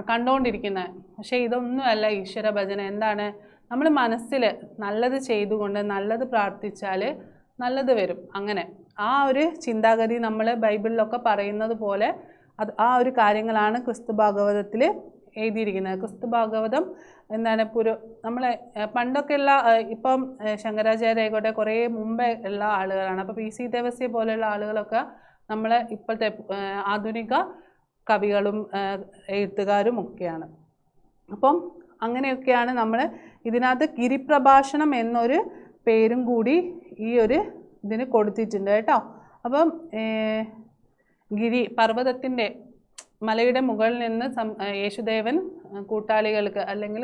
Speaker 1: കണ്ടുകൊണ്ടിരിക്കുന്നത്. പക്ഷേ ഇതൊന്നുമല്ല ഈശ്വര ഭജന. എന്താണ്? നമ്മൾ മനസ്സിൽ നല്ലത് ചെയ്തുകൊണ്ട് നല്ലത് പ്രാർത്ഥിച്ചാൽ നല്ലത് വരും. അങ്ങനെ ആ ഒരു ചിന്താഗതി നമ്മൾ ബൈബിളിലൊക്കെ പറയുന്നത് പോലെ ആ ഒരു കാര്യങ്ങളാണ് ക്രിസ്തു ഭാഗവതത്തിൽ എഴുതിയിരിക്കുന്നത്. ക്രിസ്തു ഭാഗവതം എന്താണ്? നമ്മളെ പണ്ടൊക്കെ ഉള്ള, ഇപ്പം ശങ്കരാചാര്യ ആയിക്കോട്ടെ കുറേ മുമ്പേ ഉള്ള ആളുകളാണ്. അപ്പോൾ PC ദേവസ്യ പോലെയുള്ള ആളുകളൊക്കെ നമ്മളെ ഇപ്പോഴത്തെ ആധുനിക കവികളും എഴുത്തുകാരും ഒക്കെയാണ്. അപ്പം അങ്ങനെയൊക്കെയാണ് നമ്മൾ ഇതിനകത്ത് ഗിരിപ്രഭാഷണം എന്നൊരു പേരും കൂടി ഈ ഒരു ഇതിന് കൊടുത്തിട്ടുണ്ട് കേട്ടോ. അപ്പം പർവ്വതത്തിൻ്റെ മലയുടെ മുകളിൽ നിന്ന് യേശുദേവൻ കൂട്ടാളികൾക്ക് അല്ലെങ്കിൽ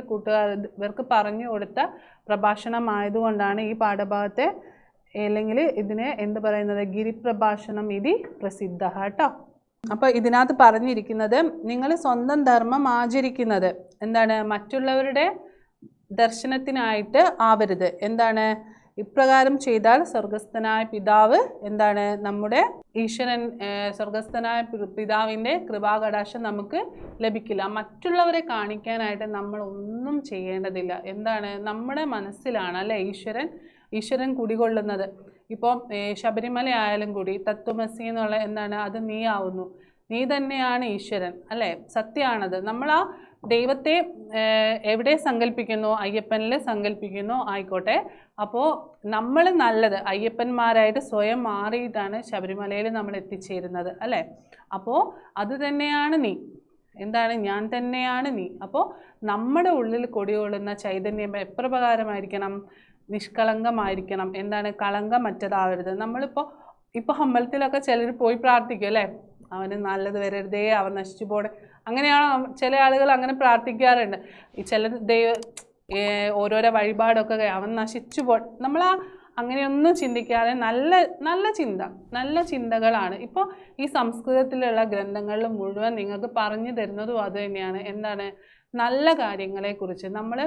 Speaker 1: ഇവർക്ക് പറഞ്ഞു കൊടുത്ത പ്രഭാഷണമായതുകൊണ്ടാണ് ഈ പാഠഭാഗത്തെ, അല്ലെങ്കിൽ ഇതിനെ എന്ത് പറയുന്നത്? ഗിരിപ്രഭാഷണം ഇതി പ്രസിദ്ധ കേട്ടോ. അപ്പോൾ ഇതിനകത്ത് പറഞ്ഞിരിക്കുന്നത്, നിങ്ങൾ സ്വന്തം ധർമ്മം ആചരിക്കുന്നത് എന്താണ്? മറ്റുള്ളവരുടെ ദർശനത്തിനായിട്ട് ആവരുത്. എന്താണ്? ഇപ്രകാരം ചെയ്താൽ സ്വർഗസ്ഥനായ പിതാവ് എന്താണ്? നമ്മുടെ ഈശ്വരൻ, സ്വർഗസ്ഥനായ പിതാവിൻ്റെ കൃപാകടാക്ഷം നമുക്ക് ലഭിക്കില്ല. മറ്റുള്ളവരെ കാണിക്കാനായിട്ട് നമ്മൾ ഒന്നും ചെയ്യേണ്ടതില്ല. എന്താണ്? നമ്മുടെ മനസ്സിലാണ് അല്ലേ ഈശ്വരൻ കുടികൊള്ളുന്നത്. ഇപ്പം ശബരിമല ആയാലും കൂടി തത്വമസി എന്നുള്ള എന്താണ്? അത് നീ ആവുന്നു, നീ തന്നെയാണ് ഈശ്വരൻ അല്ലേ, സത്യമാണത്. നമ്മൾ ആ ദൈവത്തെ എവിടെ സങ്കല്പിക്കുന്നു, അയ്യപ്പനിൽ സങ്കല്പിക്കുന്നു ആയിക്കോട്ടെ. അപ്പോൾ നമ്മൾ നല്ലത് അയ്യപ്പന്മാരായിട്ട് സ്വയം മാറിയിട്ടാണ് ശബരിമലയിൽ നമ്മൾ എത്തിച്ചേരുന്നത് അല്ലേ. അപ്പോൾ അത് തന്നെയാണ് നീ, എന്താണ്, ഞാൻ തന്നെയാണ് നീ. അപ്പോൾ നമ്മുടെ ഉള്ളിൽ കൊടികൊള്ളുന്ന ചൈതന്യം എപ്രകാരമായിരിക്കണം? നിഷ്കളങ്കമായിരിക്കണം. എന്താണ്? കളങ്കമറ്റതാവരുത്. ഇപ്പോൾ അമ്പലത്തിലൊക്കെ ചിലർ പോയി പ്രാർത്ഥിക്കും അല്ലേ, അവന് നല്ലത് വരരുതേ, അവൻ നശിച്ചു പോണേ. അങ്ങനെയാണ് ചില ആളുകൾ അങ്ങനെ പ്രാർത്ഥിക്കാറുണ്ട്. ഈ ചില ഓരോരോ വഴിപാടൊക്കെ അവൻ നശിച്ചു നമ്മൾ അങ്ങനെയൊന്നും ചിന്തിക്കാതെ നല്ല ചിന്തകളാണ്. ഇപ്പോൾ ഈ സംസ്കൃതത്തിലുള്ള ഗ്രന്ഥങ്ങളിൽ മുഴുവൻ നിങ്ങൾക്ക് പറഞ്ഞു തരുന്നതും അത് തന്നെയാണ്. എന്താണ്? നല്ല കാര്യങ്ങളെക്കുറിച്ച്. നമ്മൾ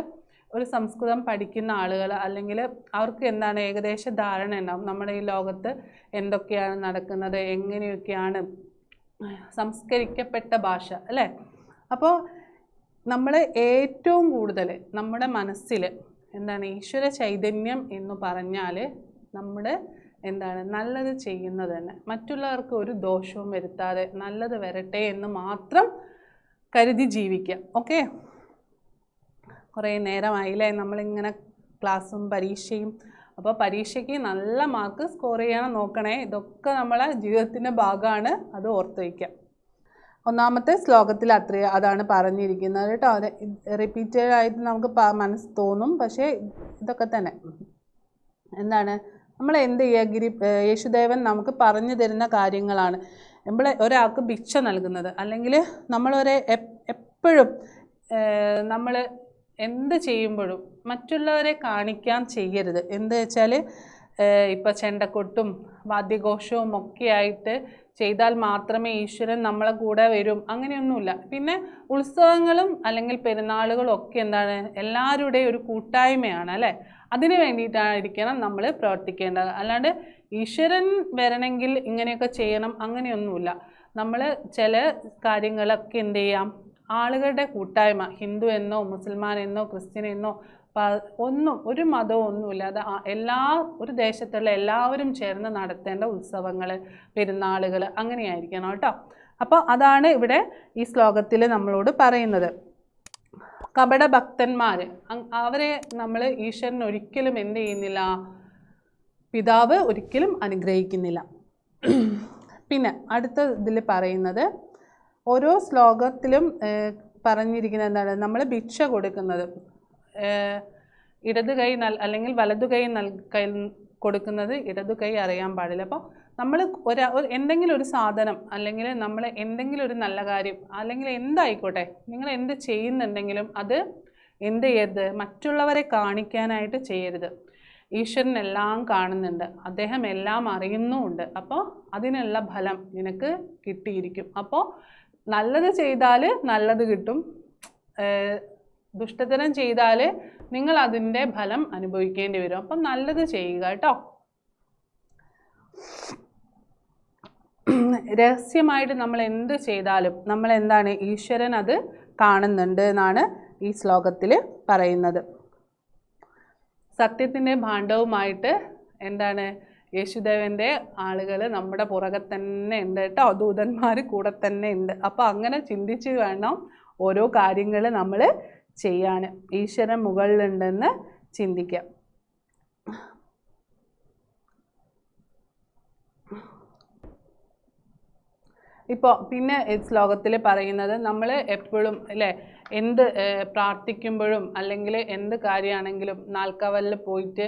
Speaker 1: ഒരു സംസ്കൃതം പഠിക്കുന്ന ആളുകൾ അല്ലെങ്കിൽ അവർക്ക് എന്താണ് ഏകദേശ ധാരണ ഉണ്ടാവും നമ്മുടെ ഈ ലോകത്ത് എന്തൊക്കെയാണ് നടക്കുന്നത്, എങ്ങനെയൊക്കെയാണ് സംസ്കരിക്കപ്പെട്ട ഭാഷ അല്ലേ. അപ്പോൾ നമ്മൾ ഏറ്റവും കൂടുതൽ നമ്മുടെ മനസ്സിൽ എന്താണ് ഈശ്വര ചൈതന്യം എന്ന് പറഞ്ഞാൽ നമ്മുടെ എന്താണ് നല്ലത് ചെയ്യുന്നത് തന്നെ, മറ്റുള്ളവർക്ക് ഒരു ദോഷവും വരുത്താതെ നല്ലത് വരട്ടെ എന്ന് മാത്രം കരുതി ജീവിക്കുക. ഓക്കെ, കുറേ നേരമായില്ലേ നമ്മളിങ്ങനെ ക്ലാസ്സും പരീക്ഷയും. അപ്പോൾ പരീക്ഷയ്ക്ക് നല്ല മാർക്ക് സ്കോർ ചെയ്യാൻ നോക്കണേ. ഇതൊക്കെ നമ്മളെ ജീവിതത്തിൻ്റെ ഭാഗമാണ്, അത് ഓർത്ത് വയ്ക്കാം. ഒന്നാമത്തെ ശ്ലോകത്തിൽ അതാണ് പറഞ്ഞിരിക്കുന്നത് കേട്ടോ. അത് റിപ്പീറ്റഡ് ആയിട്ട് നമുക്ക് മനസ്സ് തോന്നും, പക്ഷേ ഇതൊക്കെ തന്നെ എന്താണ് നമ്മൾ എന്ത് ചെയ്യുക, യേശുദേവൻ നമുക്ക് പറഞ്ഞു തരുന്ന കാര്യങ്ങളാണ്. നമ്മൾ ഒരാൾക്ക് ഭിക്ഷ നൽകുന്നത് അല്ലെങ്കിൽ എപ്പോഴും നമ്മൾ എന്ത് ചെയ്യുമ്പോഴും മറ്റുള്ളവരെ കാണിക്കാൻ ചെയ്യരുത്. എന്ത് വെച്ചാൽ ഇപ്പോൾ ചെണ്ടക്കൊട്ടും വാദ്യഘോഷവും ഒക്കെ ആയിട്ട് ചെയ്താൽ മാത്രമേ ഈശ്വരൻ നമ്മളെ കൂടെ വരും, അങ്ങനെയൊന്നുമില്ല. പിന്നെ ഉത്സവങ്ങളും അല്ലെങ്കിൽ പെരുന്നാളുകളും ഒക്കെ എന്താണ് എല്ലാവരുടെയും ഒരു കൂട്ടായ്മയാണ് അല്ലേ. അതിന് വേണ്ടിയിട്ടായിരിക്കണം നമ്മൾ പ്രവർത്തിക്കേണ്ടത്. അല്ലാണ്ട് ഈശ്വരൻ വരണമെങ്കിൽ ഇങ്ങനെയൊക്കെ ചെയ്യണം അങ്ങനെയൊന്നുമില്ല. നമ്മൾ ചില കാര്യങ്ങളൊക്കെ എന്ത് ചെയ്യാം, ആളുകളുടെ കൂട്ടായ്മ, ഹിന്ദു എന്നോ മുസൽമാൻ എന്നോ ക്രിസ്ത്യൻ എന്നോ ഒരു മതവും ഒന്നുമില്ലാതെ ഒരു ദേശത്തുള്ള എല്ലാവരും ചേർന്ന് നടത്തേണ്ട ഉത്സവങ്ങൾ, പെരുന്നാളുകൾ അങ്ങനെയായിരിക്കണം കേട്ടോ. അപ്പോൾ അതാണ് ഇവിടെ ഈ ശ്ലോകത്തിൽ നമ്മളോട് പറയുന്നത്. കപടഭക്തന്മാർ, അവരെ നമ്മൾ ഈശ്വരൻ ഒരിക്കലും എന്ത് ചെയ്യുന്നില്ല, പിതാവ് ഒരിക്കലും അനുഗ്രഹിക്കുന്നില്ല. പിന്നെ അടുത്ത ഇതിൽ പറയുന്നത്, ഓരോ ശ്ലോകത്തിലും പറഞ്ഞിരിക്കുന്നത് എന്താണ്, നമ്മൾ ഭിക്ഷ കൊടുക്കുന്നത് ഇടത് കൈ അല്ലെങ്കിൽ വലതു കൈ കൊടുക്കുന്നത് ഇടതു കൈ അറിയാൻ പാടില്ല. അപ്പോൾ നമ്മൾ എന്തെങ്കിലും ഒരു സാധനം അല്ലെങ്കിൽ നമ്മൾ എന്തെങ്കിലും ഒരു നല്ല കാര്യം അല്ലെങ്കിൽ എന്തായിക്കോട്ടെ, നിങ്ങൾ എന്ത് ചെയ്യുന്നുണ്ടെങ്കിലും അത് എന്ത് ചെയ്യരുത്, മറ്റുള്ളവരെ കാണിക്കാനായിട്ട് ചെയ്യരുത്. ഈശ്വരൻ എല്ലാം കാണുന്നുണ്ട്, അദ്ദേഹം എല്ലാം അറിയുന്നുമുണ്ട്. അപ്പോൾ അതിനുള്ള ഫലം നിനക്ക് കിട്ടിയിരിക്കും. അപ്പോൾ നല്ലത് ചെയ്താൽ നല്ലത് കിട്ടും, ദുഷ്ടതരം ചെയ്താൽ നിങ്ങൾ അതിൻ്റെ ഫലം അനുഭവിക്കേണ്ടി വരും. അപ്പം നല്ലത് ചെയ്യുക കേട്ടോ. രഹസ്യമായിട്ട് നമ്മൾ എന്ത് ചെയ്താലും നമ്മൾ എന്താണ്, ഈശ്വരൻ അത് കാണുന്നുണ്ട് എന്നാണ് ഈ ശ്ലോകത്തിൽ പറയുന്നത്. സത്യത്തിൻ്റെ ഭാണ്ഡവുമായിട്ട് എന്താണ് യേശുദേവൻ്റെ ആളുകൾ നമ്മുടെ പുറകെ തന്നെ ഉണ്ട് കേട്ടോ, ദൂതന്മാർ കൂടെ തന്നെ ഉണ്ട്. അപ്പോൾ അങ്ങനെ ചിന്തിച്ച് വേണം ഓരോ കാര്യങ്ങൾ നമ്മൾ ചെയ്യാൻ. ഈശ്വരൻ മുകളിലുണ്ടെന്ന് ചിന്തിക്കാം. ഇപ്പോൾ പിന്നെ ശ്ലോകത്തിൽ പറയുന്നത്, നമ്മൾ എപ്പോഴും അല്ലേ എന്ത് പ്രാർത്ഥിക്കുമ്പോഴും അല്ലെങ്കിൽ എന്ത് കാര്യമാണെങ്കിലും നാൽക്കവലിൽ പോയിട്ട്,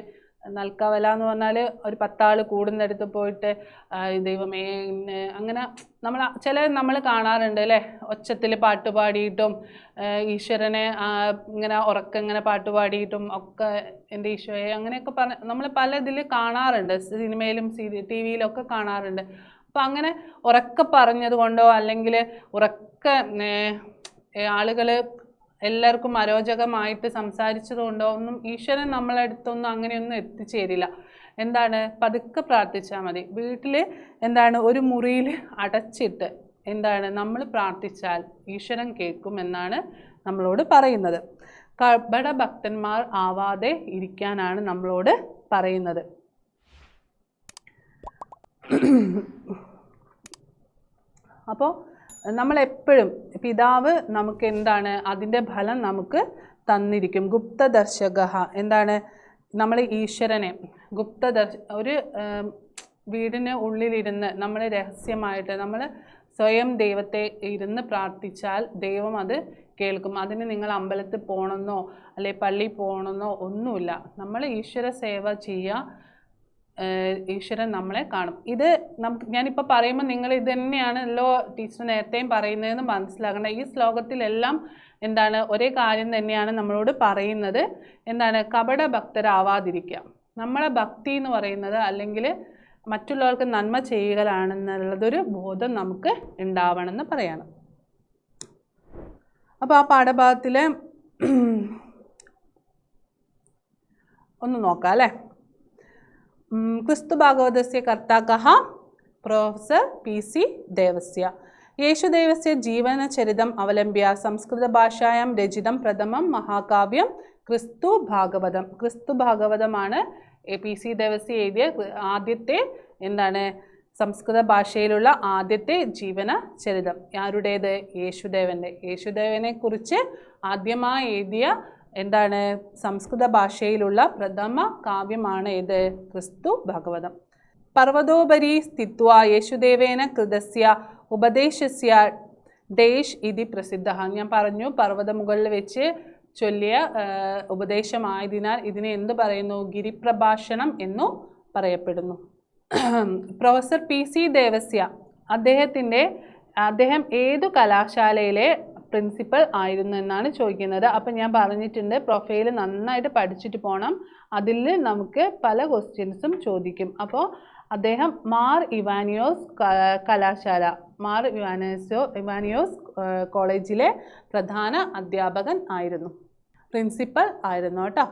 Speaker 1: നൽക്കവല എന്ന് പറഞ്ഞാൽ ഒരു 10 ആൾ കൂടുന്നിടത്ത് പോയിട്ട് ദൈവമേ അങ്ങനെ നമ്മൾ കാണാറുണ്ട് അല്ലേ, ഒച്ചത്തിൽ പാട്ട് പാടിയിട്ടും ഈശ്വരനെ ഇങ്ങനെ ഇങ്ങനെ പാട്ട് പാടിയിട്ടും ഒക്കെ എൻ്റെ ഈശോയെ അങ്ങനെയൊക്കെ നമ്മൾ പല ഇതിൽ കാണാറുണ്ട്, സിനിമയിലും TV-യിലൊക്കെ കാണാറുണ്ട്. അപ്പം അങ്ങനെ ഉറക്കെ പറഞ്ഞത് കൊണ്ടോ അല്ലെങ്കിൽ ഉറക്കെ ആളുകൾ എല്ലാവർക്കും അരോചകമായിട്ട് സംസാരിച്ചത് കൊണ്ടോ ഒന്നും ഈശ്വരൻ നമ്മളെ അടുത്തൊന്നും അങ്ങനെയൊന്നും എത്തിച്ചേരില്ല. എന്താണ്, പതുക്കെ പ്രാർത്ഥിച്ചാൽ മതി. വീട്ടിൽ എന്താണ് ഒരു മുറിയിൽ അടച്ചിട്ട് എന്താണ് നമ്മൾ പ്രാർത്ഥിച്ചാൽ ഈശ്വരൻ കേൾക്കും എന്നാണ് നമ്മളോട് പറയുന്നത്. കപടഭക്തന്മാർ ആവാതെ ഇരിക്കാനാണ് നമ്മളോട് പറയുന്നത്. അപ്പോൾ നമ്മളെപ്പോഴും പിതാവ് നമുക്ക് എന്താണ് അതിൻ്റെ ഫലം നമുക്ക് തന്നിരിക്കും. ഗുപ്തദർശക എന്താണ്, നമ്മൾ ഈശ്വരനെ ഒരു വീടിന് ഉള്ളിലിരുന്ന് നമ്മൾ രഹസ്യമായിട്ട് നമ്മൾ സ്വയം ദൈവത്തെ ഇരുന്ന് പ്രാർത്ഥിച്ചാൽ ദൈവം അത് കേൾക്കും. അതിന് നിങ്ങൾ അമ്പലത്തിൽ പോകണമെന്നോ അല്ലെ പള്ളി പോകണമെന്നോ ഒന്നുമില്ല. നമ്മൾ ഈശ്വര സേവ ചെയ്യുക, ഈശ്വരൻ നമ്മളെ കാണും. ഇത് ഞാനിപ്പോൾ പറയുമ്പോൾ നിങ്ങൾ ഇത് തന്നെയാണല്ലോ ടീച്ചർ നേരത്തെയും പറയുന്നതെന്ന് മനസ്സിലാക്കണം. ഈ ശ്ലോകത്തിലെല്ലാം എന്താണ് ഒരേ കാര്യം തന്നെയാണ് നമ്മളോട് പറയുന്നത്. എന്താണ്, കപട ഭക്തരാവാതിരിക്കുക. നമ്മളെ ഭക്തി എന്ന് പറയുന്നത് അല്ലെങ്കിൽ മറ്റുള്ളവർക്ക് നന്മ ചെയ്യുകയാണെന്നുള്ളതൊരു ബോധം നമുക്ക് ഉണ്ടാവണമെന്ന് പറയാണ്. അപ്പോൾ ആ പാഠഭാഗത്തിൽ ഒന്ന് നോക്കാം അല്ലേ. ക്രിസ്തു ഭാഗവതസ്യ കർത്താക്കഃ പ്രൊഫസർ PC ദേവസ്യ. യേശുദേവസ്യ ജീവനചരിതം അവലംബ്യ സംസ്കൃതഭാഷായാം രചിതം പ്രഥമം മഹാകാവ്യം ക്രിസ്തു ഭാഗവതം. ക്രിസ്തു ഭാഗവതമാണ് PC ദേവസ്യ എഴുതിയ ആദ്യത്തെ എന്താണ് സംസ്കൃത ഭാഷയിലുള്ള ആദ്യത്തെ ജീവനചരിതം. ആരുടേത്? യേശുദേവൻ്റെ. യേശുദേവനെ കുറിച്ച് ആദ്യമായി എഴുതിയ എന്താണ് സംസ്കൃത ഭാഷയിലുള്ള പ്രഥമ കാവ്യമാണ് ഇത് ക്രിസ്തു ഭാഗവതം. പർവ്വതോപരി സ്ഥിത്വാ യേശുദേവേന കൃതസ്യ ഉപദേശസ്യ ദേശ് ഇതി പ്രസിദ്ധ. ഞാൻ പറഞ്ഞു പർവ്വതമുകളിൽ വെച്ച് ചൊല്ലിയ ഉപദേശമായതിനാൽ ഇതിനെ എന്ത് പറയുന്നു? ഗിരിപ്രഭാഷണം എന്നു പറയപ്പെടുന്നു. പ്രൊഫസർ PC ദേവസ്യ അദ്ദേഹം ഏതു കലാശാലയിലെ പ്രിൻസിപ്പൽ ആയിരുന്നു എന്നാണ് ചോദിക്കുന്നത്. അപ്പം ഞാൻ പറഞ്ഞിട്ടുണ്ട് പ്രൊഫൈൽ നന്നായിട്ട് പഠിച്ചിട്ട് പോകണം, അതിൽ നമുക്ക് പല ക്വസ്റ്റ്യൻസും ചോദിക്കും. അപ്പോൾ അദ്ദേഹം മാർ ഇവാനിയോസ് കലാശാല, മാർ ഇവാനിയോസ് കോളേജിലെ പ്രധാന അധ്യാപകൻ ആയിരുന്നു, പ്രിൻസിപ്പൽ ആയിരുന്നു കേട്ടോ.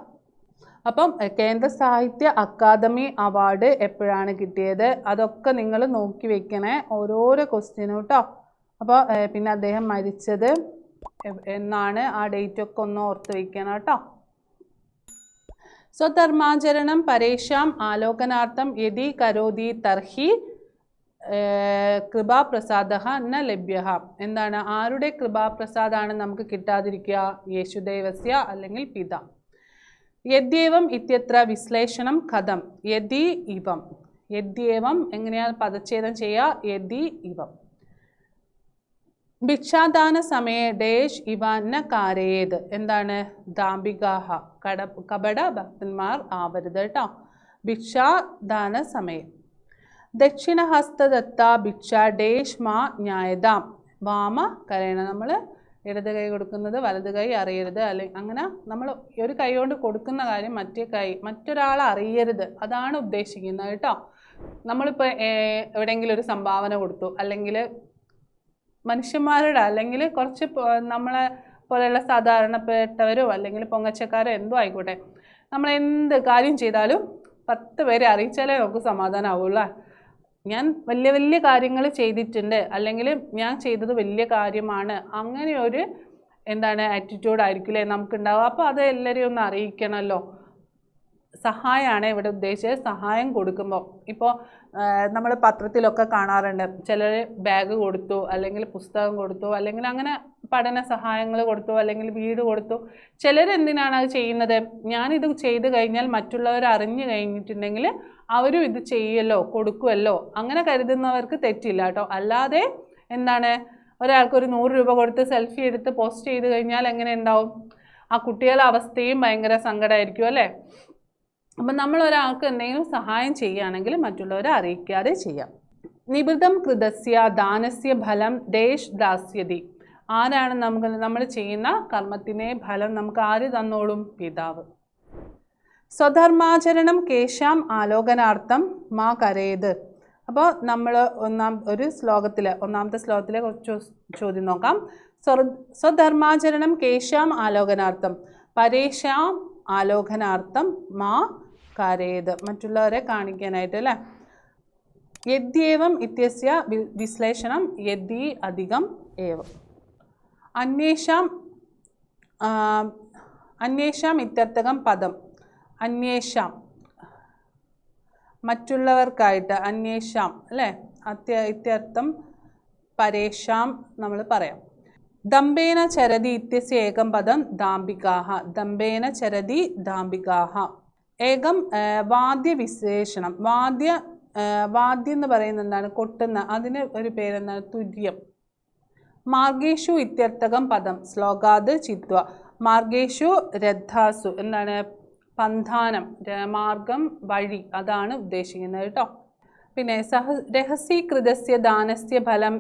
Speaker 1: അപ്പം കേന്ദ്ര സാഹിത്യ അക്കാദമി അവാർഡ് എപ്പോഴാണ് കിട്ടിയത് അതൊക്കെ നിങ്ങൾ നോക്കി വെക്കണേ, ഓരോരോ ക്വസ്റ്റ്യനും കേട്ടോ. അപ്പോൾ പിന്നെ അദ്ദേഹം മരിച്ചത് എന്നാണ് ആ ഡേറ്റൊക്കെ ഒന്ന് ഓർത്ത് വയ്ക്കണം കേട്ടോ. സ്വധർമാചരണം പരേഷാം ആലോകനാർത്ഥം യദി കരോതി തർഹി കൃപാപ്രസാദ ന ലഭ്യ. എന്താണ്, ആരുടെ കൃപാപ്രസാദാണ് നമുക്ക് കിട്ടാതിരിക്കുക? യേശുദേവസ്യ അല്ലെങ്കിൽ പിത. യദ്യേവം ഇത്യത്ര വിശ്ലേഷണം കഥം. യദി ഇവം. യദ്യേവം എങ്ങനെയാണ് പദച്ഛേദം ചെയ്യുക? യദി ഇവം. ഭിക്ഷാദാന സമയെ ഡേഷ് ഇവ ന കാരയേത്. എന്താണ്, ദാംബികാഹ കപട ഭക്തന്മാർ ആവരുത് കേട്ടോ. ഭിക്ഷാദാന സമയം. ദക്ഷിണഹസ്തദത്ത ഭിക്ഷ ഡേഷ് മാ ന്യായതാം. വാമ കരയണ. നമ്മൾ ഇടത് കൈ കൊടുക്കുന്നത് വലത് കൈ അറിയരുത്, അല്ലെങ്കിൽ അങ്ങനെ നമ്മൾ ഒരു കൈ കൊണ്ട് കൊടുക്കുന്ന കാര്യം മറ്റേ കൈ മറ്റൊരാൾ അറിയരുത്, അതാണ് ഉദ്ദേശിക്കുന്നത് കേട്ടോ. നമ്മളിപ്പോൾ എവിടെയെങ്കിലും ഒരു സംഭാവന കൊടുത്തു, അല്ലെങ്കിൽ മനുഷ്യന്മാരുടെ അല്ലെങ്കിൽ കുറച്ച് നമ്മളെ പോലെയുള്ള സാധാരണപ്പെട്ടവരോ അല്ലെങ്കിൽ പൊങ്ങച്ചക്കാരോ എന്തോ ആയിക്കോട്ടെ, നമ്മൾ എന്ത് കാര്യം ചെയ്താലും 10 പേരെ അറിയിച്ചാലേ നമുക്ക് സമാധാനം ആവുള്ളൂ. ഞാൻ വലിയ വലിയ കാര്യങ്ങൾ ചെയ്തിട്ടുണ്ട്, അല്ലെങ്കിൽ ഞാൻ ചെയ്തത് വലിയ കാര്യമാണ്, അങ്ങനെ ഒരു എന്താണ് ആറ്റിറ്റ്യൂഡ് ആയിരിക്കില്ലേ നമുക്കുണ്ടാവുക. അപ്പോൾ അത് എല്ലാവരെയും ഒന്ന് അറിയിക്കണമല്ലോ. സഹായമാണ് ഇവിടെ ഉദ്ദേശിച്ചത്. സഹായം കൊടുക്കുമ്പോൾ ഇപ്പോൾ നമ്മൾ പത്രത്തിലൊക്കെ കാണാറുണ്ട്, ചിലർ ബാഗ് കൊടുത്തു, അല്ലെങ്കിൽ പുസ്തകം കൊടുത്തു, അല്ലെങ്കിൽ അങ്ങനെ പഠന സഹായങ്ങൾ കൊടുത്തു, അല്ലെങ്കിൽ വീട് കൊടുത്തു. ചിലർ എന്തിനാണ് അത് ചെയ്യുന്നത്? ഞാനിത് ചെയ്ത് കഴിഞ്ഞാൽ മറ്റുള്ളവർ അറിഞ്ഞു കഴിഞ്ഞിട്ടുണ്ടെങ്കിൽ അവരും ഇത് ചെയ്യുമല്ലോ, കൊടുക്കുമല്ലോ, അങ്ങനെ കരുതുന്നവർക്ക് തെറ്റില്ല കേട്ടോ. അല്ലാതെ എന്താണ്, ഒരാൾക്ക് ഒരു 100 രൂപ കൊടുത്ത് സെൽഫി എടുത്ത് പോസ്റ്റ് ചെയ്ത് കഴിഞ്ഞാൽ എങ്ങനെ ഉണ്ടാവും? ആ കുട്ടികളുടെ അവസ്ഥയും ഭയങ്കര സങ്കടമായിരിക്കും അല്ലേ. അപ്പം നമ്മൾ ഒരാൾക്ക് എന്തെങ്കിലും സഹായം ചെയ്യുകയാണെങ്കിൽ മറ്റുള്ളവരെ അറിയിക്കാതെ ചെയ്യാം. നിബിധം കൃതസ്യ ദാനസ്യ ഫലം ദേശ് ദാസ്യതി. ആരാണ് നമ്മൾ ചെയ്യുന്ന കർമ്മത്തിനെ ഫലം നമുക്ക് ആര് തന്നോളും? പിതാവ്. സ്വധർമാചരണം കേശാം ആലോകനാർത്ഥം മാ കരേത്. അപ്പോൾ നമ്മൾ ഒന്നാമത്തെ ശ്ലോകത്തിലെ കുറച്ച് ചോദ്യം നോക്കാം. സ്വധർമാചരണം കേശാം ആലോകനാർത്ഥം പരേഷാം ആലോകനാർത്ഥം മാ കരേത്. മറ്റുള്ളവരെ കാണിക്കാനായിട്ട് അല്ലേ. യദ്യേവം ഇത്യസ്യ വിശ്ലേഷണം യദി അധികം ഏവം. അന്വേഷാം ഇത്യർത്ഥകം പദം. അന്വേഷാം മറ്റുള്ളവർക്കായിട്ട്, അന്വേഷാം അല്ലേ. ഇത്യർത്ഥം പരേഷാം നമ്മൾ പറയാം. ദമ്പേന ചരതി ഇത്യസ്യ ഏകം പദം ദാംബികാഹ. ദമ്പേന ചരതി ദാംബികാഹ. ഏകം വാദ്യവിശേഷണം. വാദ്യം എന്ന് പറയുന്നത് എന്താണ്? കൊട്ടുന്ന. അതിന് ഒരു പേരെന്താണ്? തുര്യം. മാർഗേഷു ഇത്യർത്ഥകം പദം ശ്ലോകാത് ചിത്വ. മാർഗേഷു രഥാസു എന്താണ്? പന്ഥാനം, മാർഗം, വഴി, അതാണ് ഉദ്ദേശിക്കുന്നത് കേട്ടോ. പിന്നെ രഹസ്യീകൃതസ്യ ദാനസ്യ ഫലം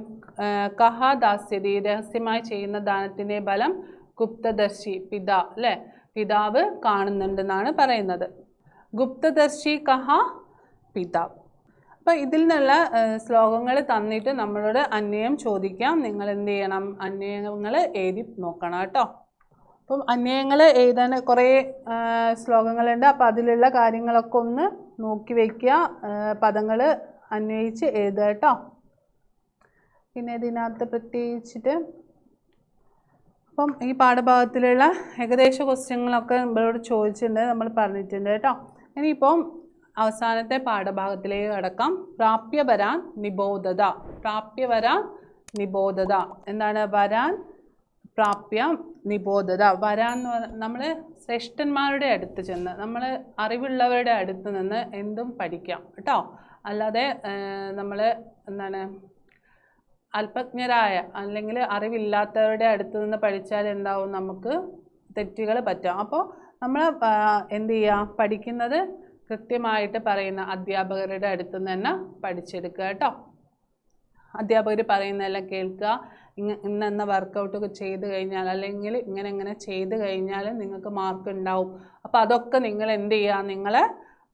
Speaker 1: കഹ ദാസ്യതി. രഹസ്യമായി ചെയ്യുന്ന ദാനത്തിൻ്റെ ഫലം ഗുപ്തദർശി, അല്ലേ? പിതാവ് കാണുന്നുണ്ടെന്നാണ് പറയുന്നത്. ഗുപ്തദർശി കഹ? പിതാവ്. അപ്പോൾ ഇതിൽ നിന്നുള്ള ശ്ലോകങ്ങൾ തന്നിട്ട് നമ്മളോട് അന്വയം ചോദിക്കാം. നിങ്ങൾ എന്ത് ചെയ്യണം? അന്വയങ്ങൾ എഴുതി നോക്കണം കേട്ടോ. അപ്പം അന്വയങ്ങൾ എഴുതാൻ കുറേ ശ്ലോകങ്ങളുണ്ട്. അപ്പോൾ അതിലുള്ള കാര്യങ്ങളൊക്കെ ഒന്ന് നോക്കി വയ്ക്കുക. പദങ്ങൾ അന്വയിച്ച് എഴുതുക കേട്ടോ. പിന്നെ ഇതിനകത്ത് പ്രത്യേകിച്ചിട്ട് അപ്പം ഈ പാഠഭാഗത്തിലുള്ള ഏകദേശ ക്വസ്റ്റ്യങ്ങളൊക്കെ നമ്മളോട് ചോദിച്ചിട്ടുണ്ട്, നമ്മൾ പറഞ്ഞിട്ടുണ്ട് കേട്ടോ. ഇനിയിപ്പം അവസാനത്തെ പാഠഭാഗത്തിലേക്ക് കടക്കാം. പ്രാപ്യവരാൻ നിബോധത. പ്രാപ്യവരാൻ നിബോധത എന്താണ്? വരാൻ, പ്രാപ്യം, നിബോധത. വരാൻ എന്ന് പറഞ്ഞാൽ നമ്മൾ ശ്രേഷ്ഠന്മാരുടെ അടുത്ത് ചെന്ന്, നമ്മൾ അറിവുള്ളവരുടെ അടുത്ത് നിന്ന് എന്തും പഠിക്കാം കേട്ടോ. അല്ലാതെ നമ്മൾ എന്താണ് അല്പജ്ഞരായ അല്ലെങ്കിൽ അറിവില്ലാത്തവരുടെ അടുത്ത് നിന്ന് പഠിച്ചാൽ എന്താവും? നമുക്ക് തെറ്റുകൾ പറ്റാം. അപ്പോൾ നമ്മൾ എന്ത് ചെയ്യുക? പഠിക്കുന്നത് കൃത്യമായിട്ട് പറയുന്ന അധ്യാപകരുടെ അടുത്ത് നിന്ന് തന്നെ പഠിച്ചെടുക്കുക കേട്ടോ. അധ്യാപകർ പറയുന്നതെല്ലാം കേൾക്കുക. ഇന്ന വർക്കൗട്ടൊക്കെ ചെയ്ത് കഴിഞ്ഞാൽ അല്ലെങ്കിൽ ഇങ്ങനെ ചെയ്ത് കഴിഞ്ഞാൽ നിങ്ങൾക്ക് മാർക്ക് ഉണ്ടാവും. അപ്പോൾ അതൊക്കെ നിങ്ങൾ എന്ത് ചെയ്യുക? നിങ്ങളെ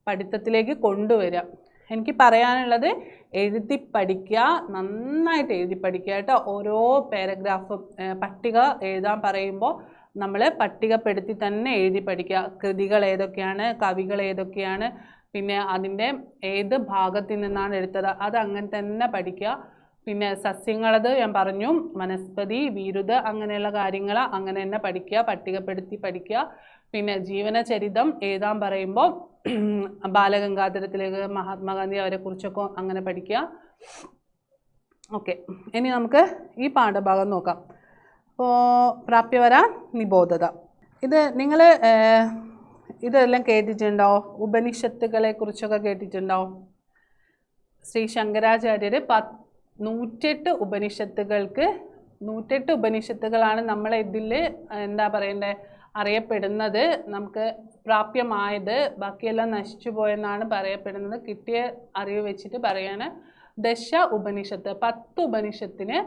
Speaker 1: പഠിത്തത്തിലേക്ക് കൊണ്ടുവരിക. എനിക്ക് പറയാനുള്ളത് എഴുതി പഠിക്കുക, നന്നായിട്ട് എഴുതി പഠിക്കുക കേട്ടോ. ഓരോ പാരഗ്രാഫും പട്ടിക എഴുതാൻ പറയുമ്പോൾ നമ്മൾ പട്ടികപ്പെടുത്തി തന്നെ എഴുതി പഠിക്കുക. കൃതികൾ ഏതൊക്കെയാണ്, കവികൾ ഏതൊക്കെയാണ്, പിന്നെ അതിൻ്റെ ഏത് ഭാഗത്തിൽ നിന്നാണ് എടുത്തത്, അത് അങ്ങനെ തന്നെ പഠിക്കുക. പിന്നെ സസ്യങ്ങളത് ഞാൻ പറഞ്ഞു, വനസ്പതി, വിരുദ്ധ, അങ്ങനെയുള്ള കാര്യങ്ങൾ അങ്ങനെ തന്നെ പഠിക്കുക, പട്ടികപ്പെടുത്തി പഠിക്കുക. പിന്നെ ജീവനചരിതം എഴുതാൻ പറയുമ്പോൾ ബാലഗംഗാധരത്തിലേക്ക് മഹാത്മാഗാന്ധി അവരെക്കുറിച്ചൊക്കെ അങ്ങനെ പഠിക്കുക. ഓക്കെ, ഇനി നമുക്ക് ഈ പാഠഭാഗം നോക്കാം. അപ്പോൾ പ്രാപ്യവരാൻ നിബോധത. ഇത് നിങ്ങൾ ഇതെല്ലാം കേട്ടിട്ടുണ്ടോ? ഉപനിഷത്തുകളെ കുറിച്ചൊക്കെ കേട്ടിട്ടുണ്ടോ? ശ്രീ ശങ്കരാചാര്യർ 108 ഉപനിഷത്തുകളാണ് നമ്മളെ ഇതിൽ എന്താ പറയണ്ടേ അറിയപ്പെടുന്നത്. നമുക്ക് പ്രാപ്യമായത്, ബാക്കിയെല്ലാം നശിച്ചു പോയെന്നാണ് പറയപ്പെടുന്നത്. കിട്ടിയ അറിവ് വെച്ചിട്ട് പറയാണ്. ദശ ഉപനിഷത്ത്, 10 ഉപനിഷത്തിന്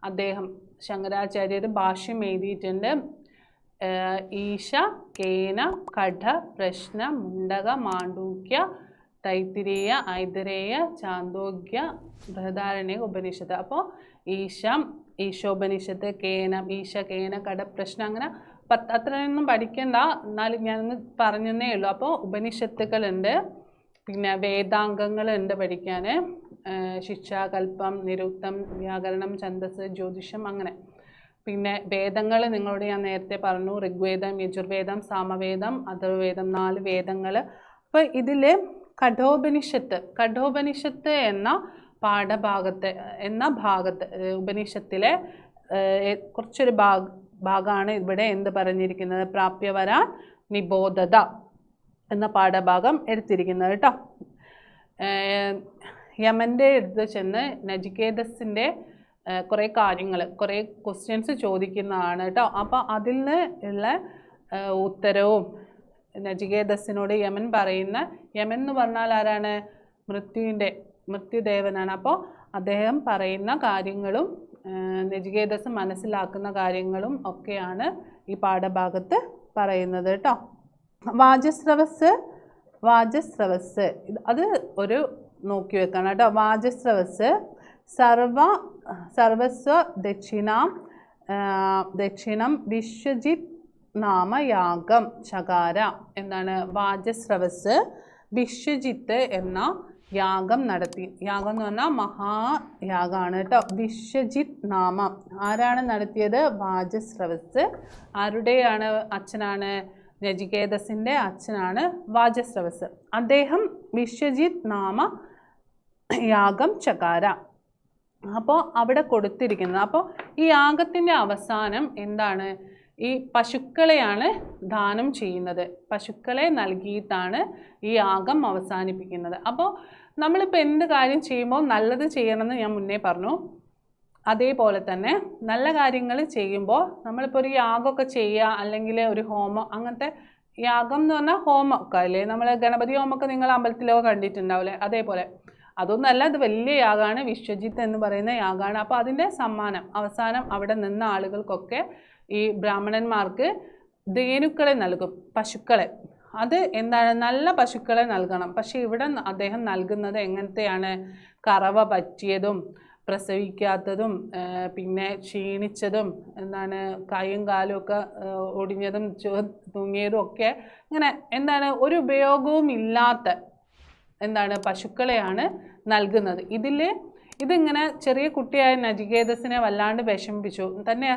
Speaker 1: അദ്ദേഹം ശങ്കരാചാര്യർ ഭാഷ്യം എഴുതിയിട്ടുണ്ട്. ഈശ, കേന, കഠ, പ്രശ്ന, മുണ്ടക, മാണ്ഡൂക്യ, തൈത്തിരീയ, ഐതരേയ, ചാന്തോഗ്യ, ബൃഹദാരണ്യ ഉപനിഷത്ത്. അപ്പോൾ ഈശോപനിഷത്ത്, കേനം, ഈശ, കേന, കഠ, പ്രശ്നം, അങ്ങനെ അത്രയൊന്നും പഠിക്കണ്ട, എന്നാലും ഞാനൊന്ന് പറഞ്ഞതേ ഉള്ളൂ. അപ്പോൾ ഉപനിഷത്തുകളുണ്ട്, പിന്നെ വേദാംഗങ്ങളുണ്ട് പഠിക്കാൻ. ശിക്ഷാകൽപ്പം, നിരുക്തം, വ്യാകരണം, ഛന്ദസ്, ജ്യോതിഷം, അങ്ങനെ. പിന്നെ വേദങ്ങൾ നിങ്ങളോട് ഞാൻ നേരത്തെ പറഞ്ഞു. ഋഗ്വേദം, യജുർവേദം, സാമവേദം, അഥർവവേദം, 4 വേദങ്ങൾ. അപ്പോൾ ഇതിൽ കഠോപനിഷത്ത് എന്ന പാഠഭാഗത്തെ ഭാഗത്ത് ഉപനിഷത്തിലെ കുറച്ചൊരു ഭാഗമാണ് ഇവിടെ എന്ത് പറഞ്ഞിരിക്കുന്നത്? പ്രാപ്യവരാൻ നിബോധത എന്ന പാഠഭാഗം എടുത്തിരിക്കുന്നത് കേട്ടോ. യമൻ്റെ അടുത്ത് ചെന്ന് നചികേതസിൻ്റെ കുറേ കാര്യങ്ങൾ, കുറേ ക്വസ്റ്റ്യൻസ് ചോദിക്കുന്നതാണ് കേട്ടോ. അപ്പോൾ അതിൽ നിന്ന് ഉള്ള ഉത്തരവും നചികേതസിനോട് യമൻ എന്ന് പറഞ്ഞാൽ ആരാണ്? മൃത്യുദേവനാണ്. അപ്പോൾ അദ്ദേഹം പറയുന്ന കാര്യങ്ങളും നചികേതസ് മനസ്സിലാക്കുന്ന കാര്യങ്ങളും ഒക്കെയാണ് ഈ പാഠഭാഗത്ത് പറയുന്നത് കേട്ടോ. വാജസ്രവസ് അത് ഒരു നോക്കി വെക്കണം കേട്ടോ. വാജസ്രവസ് സർവസ്വ ദക്ഷിണം വിശ്വജിത് നാമയാഗം ചകാര. എന്താണ്? വാജസ്രവസ് വിശ്വജിത്ത് എന്ന യാഗം നടത്തി. യാഗം എന്ന് പറഞ്ഞാൽ മഹായാഗമാണ് കേട്ടോ. വിശ്വജിത് നാമം ആരാണ് നടത്തിയത്? വാജസ്രവസ്. ആരുടെയാണ് അച്ഛനാണ്? നചികേതസിൻ്റെ അച്ഛനാണ് വാജസ്രവസ്. അദ്ദേഹം വിശ്വജിത് നാമ യാഗം ചകാര. അപ്പോൾ അവിടെ കൊടുത്തിരിക്കുന്നത്. അപ്പോൾ ഈ യാഗത്തിൻ്റെ അവസാനം എന്താണ്? ഈ പശുക്കളെയാണ് ദാനം ചെയ്യുന്നത്. പശുക്കളെ നൽകിയിട്ടാണ് ഈ യാഗം അവസാനിപ്പിക്കുന്നത്. അപ്പോൾ നമ്മളിപ്പോൾ എന്ത് കാര്യം ചെയ്യുമ്പോൾ നല്ലത് ചെയ്യണമെന്ന് ഞാൻ മുന്നേ പറഞ്ഞു. അതേപോലെ തന്നെ നല്ല കാര്യങ്ങൾ ചെയ്യുമ്പോൾ നമ്മളിപ്പോൾ ഒരു യാഗമൊക്കെ ചെയ്യുക, അല്ലെങ്കിൽ ഒരു ഹോമം, അങ്ങനത്തെ യാഗം എന്ന് പറഞ്ഞാൽ ഹോമമൊക്കെ അല്ലേ, നമ്മൾ ഗണപതി ഹോമമൊക്കെ നിങ്ങൾ അമ്പലത്തിലൊക്കെ കണ്ടിട്ടുണ്ടാവില്ലേ, അതേപോലെ അതൊന്നല്ല, ഇത് വലിയ യാഗമാണ്, വിശ്വജിത്ത് എന്ന് പറയുന്ന യാഗമാണ്. അപ്പോൾ അതിൻ്റെ സമ്മാനം അവസാനം അവിടെ നിന്ന ആളുകൾക്കൊക്കെ ഈ ബ്രാഹ്മണന്മാർക്ക് ധേനുക്കളെ നൽകും, പശുക്കളെ. അത് എന്താണ്? നല്ല പശുക്കളെ നൽകണം. പക്ഷേ ഇവിടെ അദ്ദേഹം നൽകുന്നത് എങ്ങനത്തെയാണ്? കറവ പറ്റിയതും പ്രസവിക്കാത്തതും പിന്നെ ക്ഷീണിച്ചതും എന്താണ് കൈയും കാലും ഒക്കെ ഒടിഞ്ഞതും തൂങ്ങിയതും ഒക്കെ ഇങ്ങനെ എന്താണ് ഒരു ഉപയോഗവും ഇല്ലാത്ത എന്താണ് പശുക്കളെയാണ് നൽകുന്നത്. ഇതിങ്ങനെ ചെറിയ കുട്ടിയായ നചികേതസിനെ വല്ലാണ്ട് വിഷമിപ്പിച്ചു. തന്നെ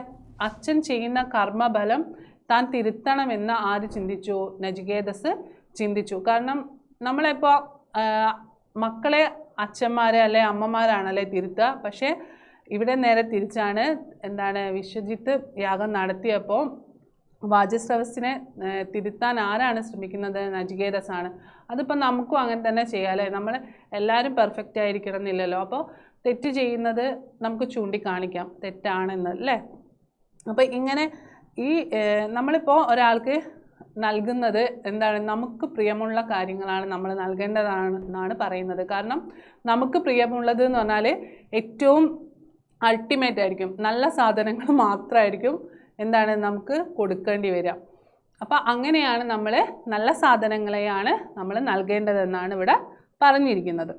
Speaker 1: അച്ഛൻ ചെയ്യുന്ന കർമ്മഫലം താൻ തിരുത്തണമെന്ന് ആര് ചിന്തിച്ചു? നചികേതസ് ചിന്തിച്ചു. കാരണം നമ്മളിപ്പോൾ മക്കളെ അച്ഛന്മാരെ അല്ലെ അമ്മമാരാണല്ലേ തിരുത്തുക. പക്ഷേ ഇവിടെ നേരെ തിരിച്ചാണ്. എന്താണ്? വിശ്വജിത്ത് യാഗം നടത്തിയപ്പോൾ വാജസ്രവസിനെ തിരുത്താൻ ആരാണ് ശ്രമിക്കുന്നത്? നചികേതസാണ്. അതിപ്പോൾ നമുക്കും അങ്ങനെ തന്നെ ചെയ്യാമല്ലേ. നമ്മൾ എല്ലാവരും പെർഫെക്റ്റ് ആയിരിക്കണം എന്നില്ലല്ലോ. അപ്പോൾ തെറ്റ് ചെയ്യുന്നത് നമുക്ക് ചൂണ്ടിക്കാണിക്കാം തെറ്റാണെന്ന് അല്ലേ. അപ്പോൾ ഇങ്ങനെ ഈ നമ്മളിപ്പോൾ ഒരാൾക്ക് നൽകുന്നത് എന്താണ്? നമുക്ക് പ്രിയമുള്ള കാര്യങ്ങളാണ് നമ്മൾ നൽകേണ്ടതാണെന്നാണ് പറയുന്നത്. കാരണം നമുക്ക് പ്രിയമുള്ളത് എന്ന് പറഞ്ഞാൽ ഏറ്റവും അൾട്ടിമേറ്റ് ആയിരിക്കും, നല്ല സാധനങ്ങൾ മാത്രമായിരിക്കും എന്താണ് നമുക്ക് കൊടുക്കേണ്ടി വരിക. അപ്പോൾ അങ്ങനെയാണ് നമ്മൾ നല്ല സാധനങ്ങളെയാണ് നമ്മൾ നൽകേണ്ടതെന്നാണ് ഇവിടെ പറഞ്ഞിരിക്കുന്നത്.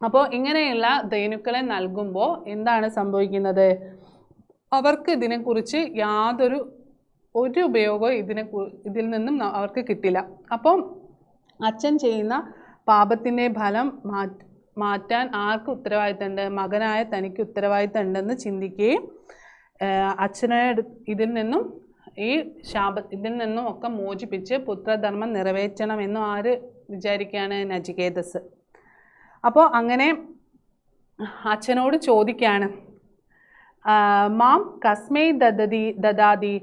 Speaker 1: അപ്പോൾ ഇങ്ങനെയുള്ള ധേനുക്കളെ നൽകുമ്പോൾ എന്താണ് സംഭവിക്കുന്നത്? അവർക്ക് ഇതിനെക്കുറിച്ച് യാതൊരു ഉപയോഗവും ഇതിൽ നിന്നും അവർക്ക് കിട്ടില്ല. അപ്പം അച്ഛൻ ചെയ്യുന്ന പാപത്തിൻ്റെ ഫലം മാറ്റാൻ ആർക്ക് ഉത്തരവാദിത്തമുണ്ട്? മകനായ തനിക്ക് ഉത്തരവാദിത്തം ഉണ്ടെന്ന് ചിന്തിക്കുകയും അച്ഛനെ ഇതിൽ നിന്നും ഈ ഇതിൽ നിന്നും ഒക്കെ മോചിപ്പിച്ച് പുത്രധർമ്മം നിറവേറ്റണമെന്നും ആര് വിചാരിക്കുകയാണ്? നചികേതസ്. അപ്പോൾ അങ്ങനെ അച്ഛനോട് ചോദിക്കുകയാണ്, മാം കസ്മൈ ദദാതി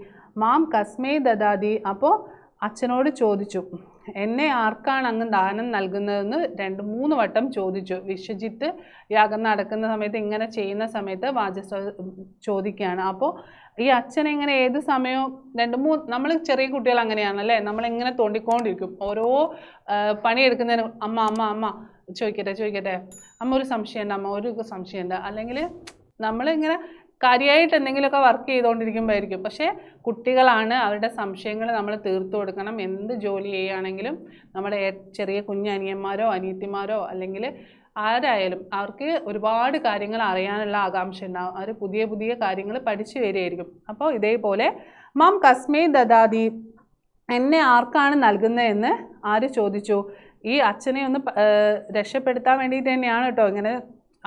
Speaker 1: മാം കസ്മൈ ദദാതി. അപ്പോൾ അച്ഛനോട് ചോദിച്ചു, എന്നെ ആർക്കാണ് അങ്ങ് ദാനം നൽകുന്നതെന്ന് 2-3 വട്ടം ചോദിച്ചു. വിശ്വജിത്ത് യാഗം നടക്കുന്ന സമയത്ത് ഇങ്ങനെ ചെയ്യുന്ന സമയത്ത് വാജസ്വ ചോദിക്കുകയാണ്. അപ്പോൾ ഈ അച്ഛൻ ഇങ്ങനെ ഏത് സമയവും 2-3 നമ്മൾ ചെറിയ കുട്ടികൾ അങ്ങനെയാണല്ലേ, നമ്മളിങ്ങനെ തോണ്ടിക്കൊണ്ടിരിക്കും. ഓരോ പണിയെടുക്കുന്നതിന് അമ്മ അമ്മ അമ്മ ചോദിക്കട്ടെ, അമ്മ ഒരു സംശയമുണ്ട്, അമ്മ ഒരു സംശയമുണ്ട്, അല്ലെങ്കിൽ നമ്മളിങ്ങനെ കാര്യമായിട്ട് എന്തെങ്കിലുമൊക്കെ വർക്ക് ചെയ്തുകൊണ്ടിരിക്കുമ്പോഴായിരിക്കും. പക്ഷേ കുട്ടികളാണ്, അവരുടെ സംശയങ്ങൾ നമ്മൾ തീർത്തു കൊടുക്കണം. എന്ത് ജോലി ചെയ്യുകയാണെങ്കിലും നമ്മുടെ ചെറിയ കുഞ്ഞനിയന്മാരോ അനിയത്തിമാരോ അല്ലെങ്കിൽ ആരായാലും അവർക്ക് ഒരുപാട് കാര്യങ്ങൾ അറിയാനുള്ള ആകാംക്ഷ ഉണ്ടാവും. അവർ പുതിയ പുതിയ കാര്യങ്ങൾ പഠിച്ചു വരികയായിരിക്കും. അപ്പോൾ ഇതേപോലെ മാം കസ്മൈ ദദാതി, എന്നെ ആർക്കാണ് നൽകുന്നതെന്ന് ആര് ചോദിച്ചു? ഈ അച്ഛനെ ഒന്ന് രക്ഷപ്പെടുത്താൻ വേണ്ടിയിട്ട് തന്നെയാണ് കേട്ടോ, ഇങ്ങനെ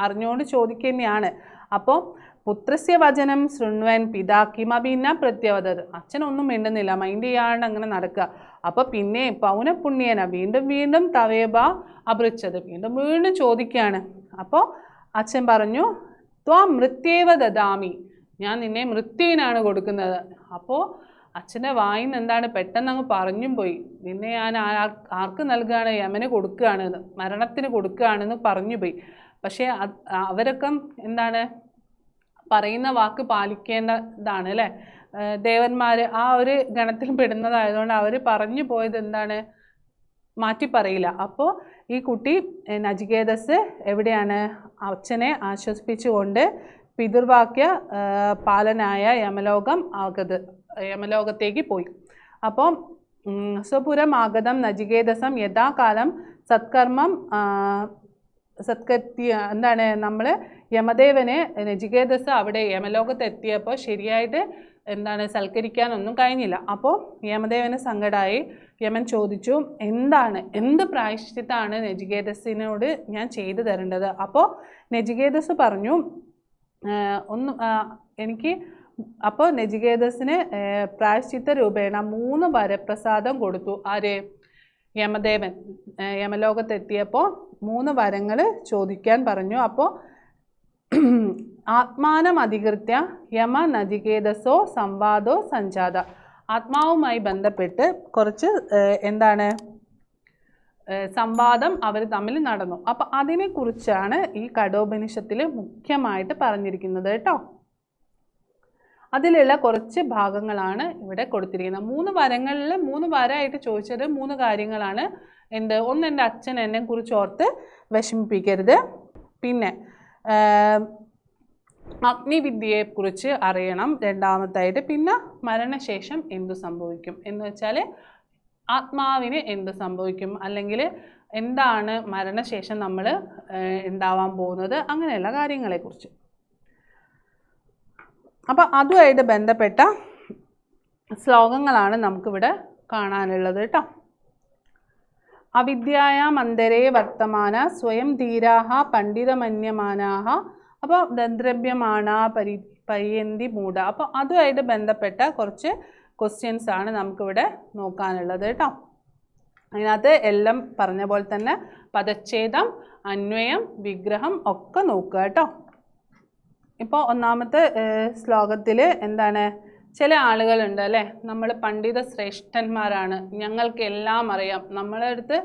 Speaker 1: അറിഞ്ഞുകൊണ്ട് ചോദിക്കുക തന്നെയാണ്. അപ്പോൾ പുത്രസ്യ വചനം ശൃണ്വൻ പിതാ കിമപി ന പ്രത്യവദത്, അച്ഛനൊന്നും മിണ്ടുന്നില്ല, മൈൻഡ് ചെയ്യാണ്ട് അങ്ങനെ നടക്കുക. അപ്പോൾ പിന്നെ പൗനപുണ്യേന വീണ്ടും തവേബ അപൃച്ഛത്, വീണ്ടും ചോദിക്കുകയാണ്. അപ്പോൾ അച്ഛൻ പറഞ്ഞു, ത്വാം മൃത്യേവ ദദാമി, ഞാൻ നിന്നെ മൃത്യുവിനാണ് കൊടുക്കുന്നത്. അപ്പോൾ അച്ഛൻ്റെ വായിൽ നിന്ന് എന്താണ് പെട്ടെന്ന് അങ്ങ് പറഞ്ഞും പോയി, നിന്നെ ഞാൻ ആർക്ക് നൽകുകയാണ്? യമന് കൊടുക്കുകയാണ്, മരണത്തിന് കൊടുക്കുകയാണെന്ന് പറഞ്ഞു പോയി. പക്ഷേ അവരൊക്കെ എന്താണ് പറയുന്ന വാക്ക് പാലിക്കേണ്ടതാണ് അല്ലേ. ദേവന്മാർ ആ ഒരു ഗണത്തിൽ പെടുന്നതായതുകൊണ്ട് അവർ പറഞ്ഞു പോയത് എന്താണ് മാറ്റി പറയില്ല. അപ്പോൾ ഈ കുട്ടി നചികേതസ് എവിടെയാണ്? അച്ഛനെ ആശ്വസിപ്പിച്ചുകൊണ്ട് പിതൃവാക്യ പാലനായ യമലോകത്തേക്ക് പോയി. അപ്പം സ്വപുരം ആഗതം നചികേതസം യഥാകാലം സത്കർമ്മം എന്താണ് നമ്മൾ യമദേവനെ നചികേതസ് അവിടെ യമലോകത്ത് എത്തിയപ്പോൾ ശരിയായിട്ട് എന്താണ് സൽക്കരിക്കാനൊന്നും കഴിഞ്ഞില്ല. അപ്പോൾ യമദേവന് സങ്കടമായി. യമൻ ചോദിച്ചു, എന്ത് പ്രായശ്ചിത്താണ് നചികേതസിനോട് ഞാൻ ചെയ്തു തരേണ്ടത്? അപ്പോൾ നചികേതസ് പറഞ്ഞു അപ്പോൾ നചികേതസിന് പ്രായശ്ചിത്ത രൂപേണ 3 വരപ്രസാദം കൊടുത്തു. ആര്? യമദേവൻ യമലോകത്തെത്തിയപ്പോൾ 3 വരങ്ങൾ ചോദിക്കാൻ പറഞ്ഞു. അപ്പോൾ ആത്മാനം അധികൃത്യ യമ നചികേതസോ സംവാദോ സഞ്ജാത. ആത്മാവുമായി ബന്ധപ്പെട്ട് കുറച്ച് എന്താണ് സംവാദം അവർ തമ്മിൽ നടന്നു. അപ്പം അതിനെക്കുറിച്ചാണ് ഈ കഠോപനിഷത്തിൽ മുഖ്യമായിട്ട് പറഞ്ഞിരിക്കുന്നത് കേട്ടോ. അതിലുള്ള കുറച്ച് ഭാഗങ്ങളാണ് ഇവിടെ കൊടുത്തിരിക്കുന്നത്. 3 വരങ്ങളിൽ 3 വരയായിട്ട് ചോദിച്ചത് 3 കാര്യങ്ങളാണ്. ഒന്ന് എൻ്റെ അച്ഛൻ എന്നെ കുറിച്ച് ഓർത്ത് വിഷമിപ്പിക്കരുത്, പിന്നെ അഗ്നിവിദ്യയെക്കുറിച്ച് അറിയണം രണ്ടാമത്തായിട്ട്, പിന്നെ മരണശേഷം എന്തു സംഭവിക്കും എന്ന് വെച്ചാൽ ആത്മാവിന് എന്ത് സംഭവിക്കും, അല്ലെങ്കിൽ എന്താണ് മരണശേഷം നമ്മൾ ഉണ്ടാവാൻ പോകുന്നത്, അങ്ങനെയുള്ള കാര്യങ്ങളെക്കുറിച്ച്. അപ്പം അതുമായിട്ട് ബന്ധപ്പെട്ട ശ്ലോകങ്ങളാണ് നമുക്കിവിടെ കാണാനുള്ളത് കേട്ടോ. അവിദ്യായാം അന്തരേ വർത്തമാന സ്വയം ധീരാഹ പണ്ഡിതമന്യമാനാഹ. അപ്പോൾ ദദ്രഭ്യമാണ പര്യന്തി മൂഢ. അപ്പോൾ അതുമായിട്ട് ബന്ധപ്പെട്ട കുറച്ച് ക്വസ്റ്റ്യൻസ് ആണ് നമുക്കിവിടെ നോക്കാനുള്ളത് കേട്ടോ. അതിനകത്ത് എല്ലാം പറഞ്ഞ പോലെ തന്നെ പദച്ഛേദം, അന്വയം, വിഗ്രഹം ഒക്കെ നോക്കുക കേട്ടോ. ഇപ്പോൾ ഒന്നാമത്തെ ശ്ലോകത്തിൽ എന്താണ്, ചില ആളുകളുണ്ട് അല്ലേ, നമ്മൾ പണ്ഡിത ശ്രേഷ്ഠന്മാരാണ്, ഞങ്ങൾക്ക് എല്ലാം അറിയാം, നമ്മളെ അടുത്ത്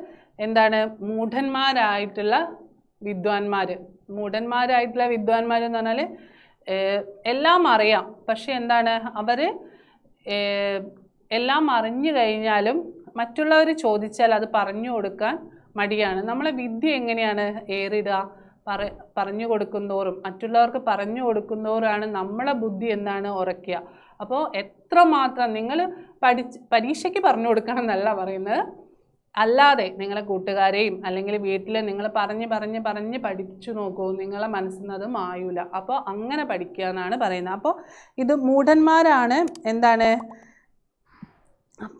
Speaker 1: എന്താണ് മൂഢന്മാരായിട്ടുള്ള വിദ്വാൻമാർ. മൂഢന്മാരായിട്ടുള്ള വിദ്വാൻമാർ എന്ന് പറഞ്ഞാൽ എല്ലാം അറിയാം, പക്ഷെ എന്താണ് അവർ എല്ലാം അറിഞ്ഞു കഴിഞ്ഞാലും മറ്റുള്ളവർ ചോദിച്ചാൽ അത് പറഞ്ഞു കൊടുക്കാൻ മടിയാണ്. നമ്മളെ വിദ്യ എങ്ങനെയാണ് ഏറിടുക, പറഞ്ഞു കൊടുക്കുന്തോറും, മറ്റുള്ളവർക്ക് പറഞ്ഞു കൊടുക്കുന്തോറാണ് നമ്മളെ ബുദ്ധി എന്താണ് ഉറക്കുക. അപ്പോൾ എത്രമാത്രം നിങ്ങൾ പരീക്ഷയ്ക്ക് പറഞ്ഞു കൊടുക്കണം എന്നല്ല പറയുന്നത്, അല്ലാതെ നിങ്ങളെ കൂട്ടുകാരെയും അല്ലെങ്കിൽ വീട്ടിൽ നിങ്ങൾ പറഞ്ഞ് പഠിച്ചു നോക്കൂ, നിങ്ങളെ മനസ്സിൽ നിന്ന് അത് മായൂല. അപ്പോൾ അങ്ങനെ പഠിക്കുക എന്നാണ് പറയുന്നത്. അപ്പോൾ ഇത് മൂഢന്മാരാണ്, എന്താണ്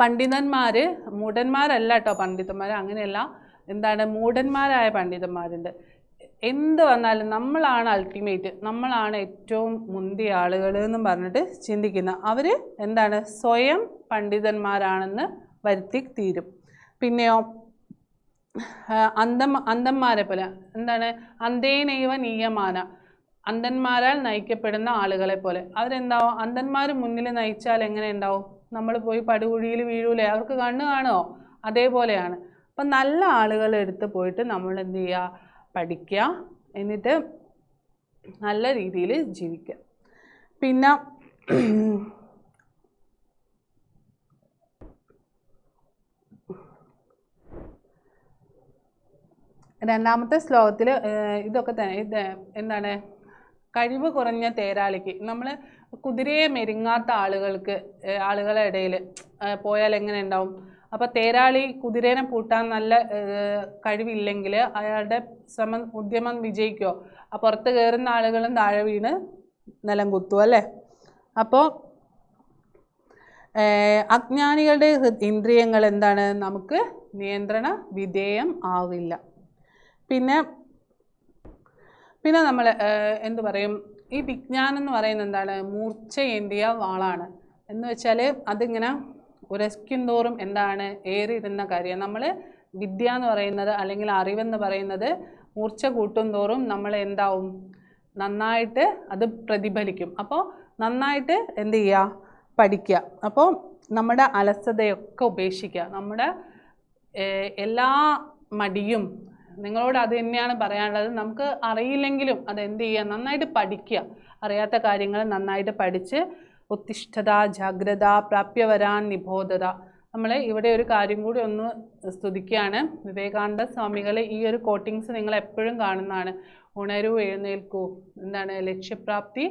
Speaker 1: പണ്ഡിതന്മാർ, മൂഢന്മാരല്ല കേട്ടോ പണ്ഡിതന്മാർ, അങ്ങനെയല്ല, എന്താണ് മൂഢന്മാരായ പണ്ഡിതന്മാരുണ്ട്. എന്ത് വന്നാലും നമ്മളാണ് അൾട്ടിമേറ്റ്, നമ്മളാണ് ഏറ്റവും മുന്തിയ ആളുകൾ എന്നും പറഞ്ഞിട്ട് ചിന്തിക്കുന്ന അവർ എന്താണ് സ്വയം പണ്ഡിതന്മാരാണെന്ന് വരുത്തി തീരും. പിന്നെയോ അന്ധന്മാരെ പോലെ, എന്താണ് അന്ധേനൈവ നീയമാന, അന്ധന്മാരാൽ നയിക്കപ്പെടുന്ന ആളുകളെ പോലെ. അവരെന്താവും, അന്ധന്മാർ മുന്നിൽ നയിച്ചാൽ എങ്ങനെ ഉണ്ടാവും, നമ്മൾ പോയി പടുകുഴിയിൽ വീഴൂലേ, അവർക്ക് കണ്ണ് കാണുമോ, അതേപോലെയാണ്. അപ്പം നല്ല ആളുകളെ എടുത്ത് പോയിട്ട് നമ്മൾ എന്ത് ചെയ്യുക, പഠിക്കുക, എന്നിട്ട് നല്ല രീതിയിൽ ജീവിക്കുക. പിന്നെ രണ്ടാമത്തെ ശ്ലോകത്തിൽ ഇതൊക്കെ തന്നെ, ഇത് എന്താണ് കഴിവ് കുറഞ്ഞ തേരാളിക്ക്, നമ്മൾ കുതിരയെ മെരുങ്ങാത്ത ആളുകളുടെ ഇടയിൽ പോയാൽ എങ്ങനെ ഉണ്ടാവും. അപ്പോൾ തേരാളി കുതിരേനെ പൂട്ടാൻ നല്ല കഴിവില്ലെങ്കിൽ അയാളുടെ ഉദ്യമം വിജയിക്കുമോ? ആ പുറത്ത് കയറുന്ന ആളുകളും താഴെ വീണ് നിലം കുത്തും അല്ലേ. അപ്പോൾ അജ്ഞാനികളുടെ ഇന്ദ്രിയങ്ങൾ എന്താണ്, നമുക്ക് നിയന്ത്രണ വിധേയം ആവില്ല. പിന്നെ നമ്മൾ എന്തു പറയും, ഈ വിജ്ഞാനം എന്ന് പറയുന്നത് എന്താണ്, മൂർച്ചയേന്തിയ വാളാണ്. എന്ന് വെച്ചാൽ അതിങ്ങനെ ഉരയ്ക്കും തോറും എന്താണ് ഏറിയിരുന്ന കാര്യം. നമ്മൾ വിദ്യ എന്ന് പറയുന്നത് അല്ലെങ്കിൽ അറിവെന്ന് പറയുന്നത് മൂർച്ച കൂട്ടും തോറും നമ്മൾ എന്താവും, നന്നായിട്ട് അത് പ്രതിഫലിക്കും. അപ്പോൾ നന്നായിട്ട് എന്ത് ചെയ്യുക, പഠിക്കുക. അപ്പോൾ നമ്മുടെ അലസതയൊക്കെ ഉപേക്ഷിക്കുക, നമ്മുടെ എല്ലാ മടിയും, നിങ്ങളോട് അത് തന്നെയാണ് പറയാനുള്ളത്. നമുക്ക് അറിയില്ലെങ്കിലും അതെന്ത് ചെയ്യുക, നന്നായിട്ട് പഠിക്കുക. അറിയാത്ത കാര്യങ്ങൾ നന്നായിട്ട് പഠിച്ച് ഉത്തിഷ്ഠത ജാഗ്രത പ്രാപ്യവരാൻ നിബോധത. നമ്മൾ ഇവിടെ ഒരു കാര്യം കൂടി ഒന്ന് സ്തുതിക്കുകയാണ്. വിവേകാനന്ദ സ്വാമികൾ ഈ ഒരു കോട്ടിങ്സ് നിങ്ങൾ എപ്പോഴും കാണുന്നതാണ്. ഉണരൂ, എഴുന്നേൽക്കൂ, എന്താണ് ലക്ഷ്യപ്രാപ്തി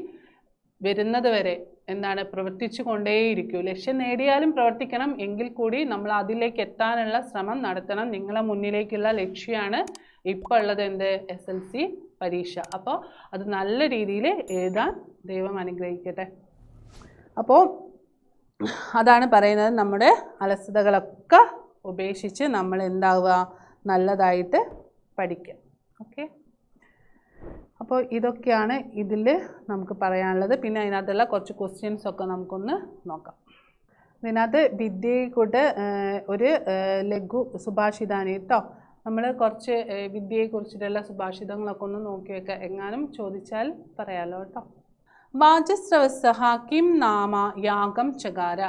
Speaker 1: വരുന്നത് വരെ എന്താണ് പ്രവർത്തിച്ചു കൊണ്ടേയിരിക്കൂ. ലക്ഷ്യം നേടിയാലും പ്രവർത്തിക്കണം, എങ്കിൽ കൂടി നമ്മൾ അതിലേക്ക് എത്താനുള്ള ശ്രമം നടത്തണം. നിങ്ങളെ മുന്നിലേക്കുള്ള ലക്ഷ്യമാണ് ഇപ്പോൾ ഉള്ളത്, എന്ത് SLC പരീക്ഷ. അപ്പോൾ അത് നല്ല രീതിയിൽ എഴുതാൻ ദൈവം അനുഗ്രഹിക്കട്ടെ. അപ്പോൾ അതാണ് പറയുന്നത്, നമ്മുടെ അലസതകളൊക്കെ ഉപേക്ഷിച്ച് നമ്മൾ എന്താവുക, നല്ലതായിട്ട് പഠിക്കുക. ഓക്കെ, അപ്പോൾ ഇതൊക്കെയാണ് ഇതിൽ നമുക്ക് പറയാനുള്ളത്. പിന്നെ അതിനകത്തുള്ള കുറച്ച് ക്വസ്റ്റ്യൻസ് ഒക്കെ നമുക്കൊന്ന് നോക്കാം. ഇതിനകത്ത് വിദ്യയെക്കൂട്ട് ഒരു ലഘു സുഭാഷിതാനി കേട്ടോ. നമ്മൾ കുറച്ച് വിദ്യയെക്കുറിച്ചിട്ടുള്ള സുഭാഷിതങ്ങളൊക്കെ ഒന്ന് നോക്കി വെക്കുക, എങ്ങാനും ചോദിച്ചാൽ പറയാലോ കേട്ടോ. വാജസ്രവസ്സഹ കിം നാമ യാഗം ചകാര.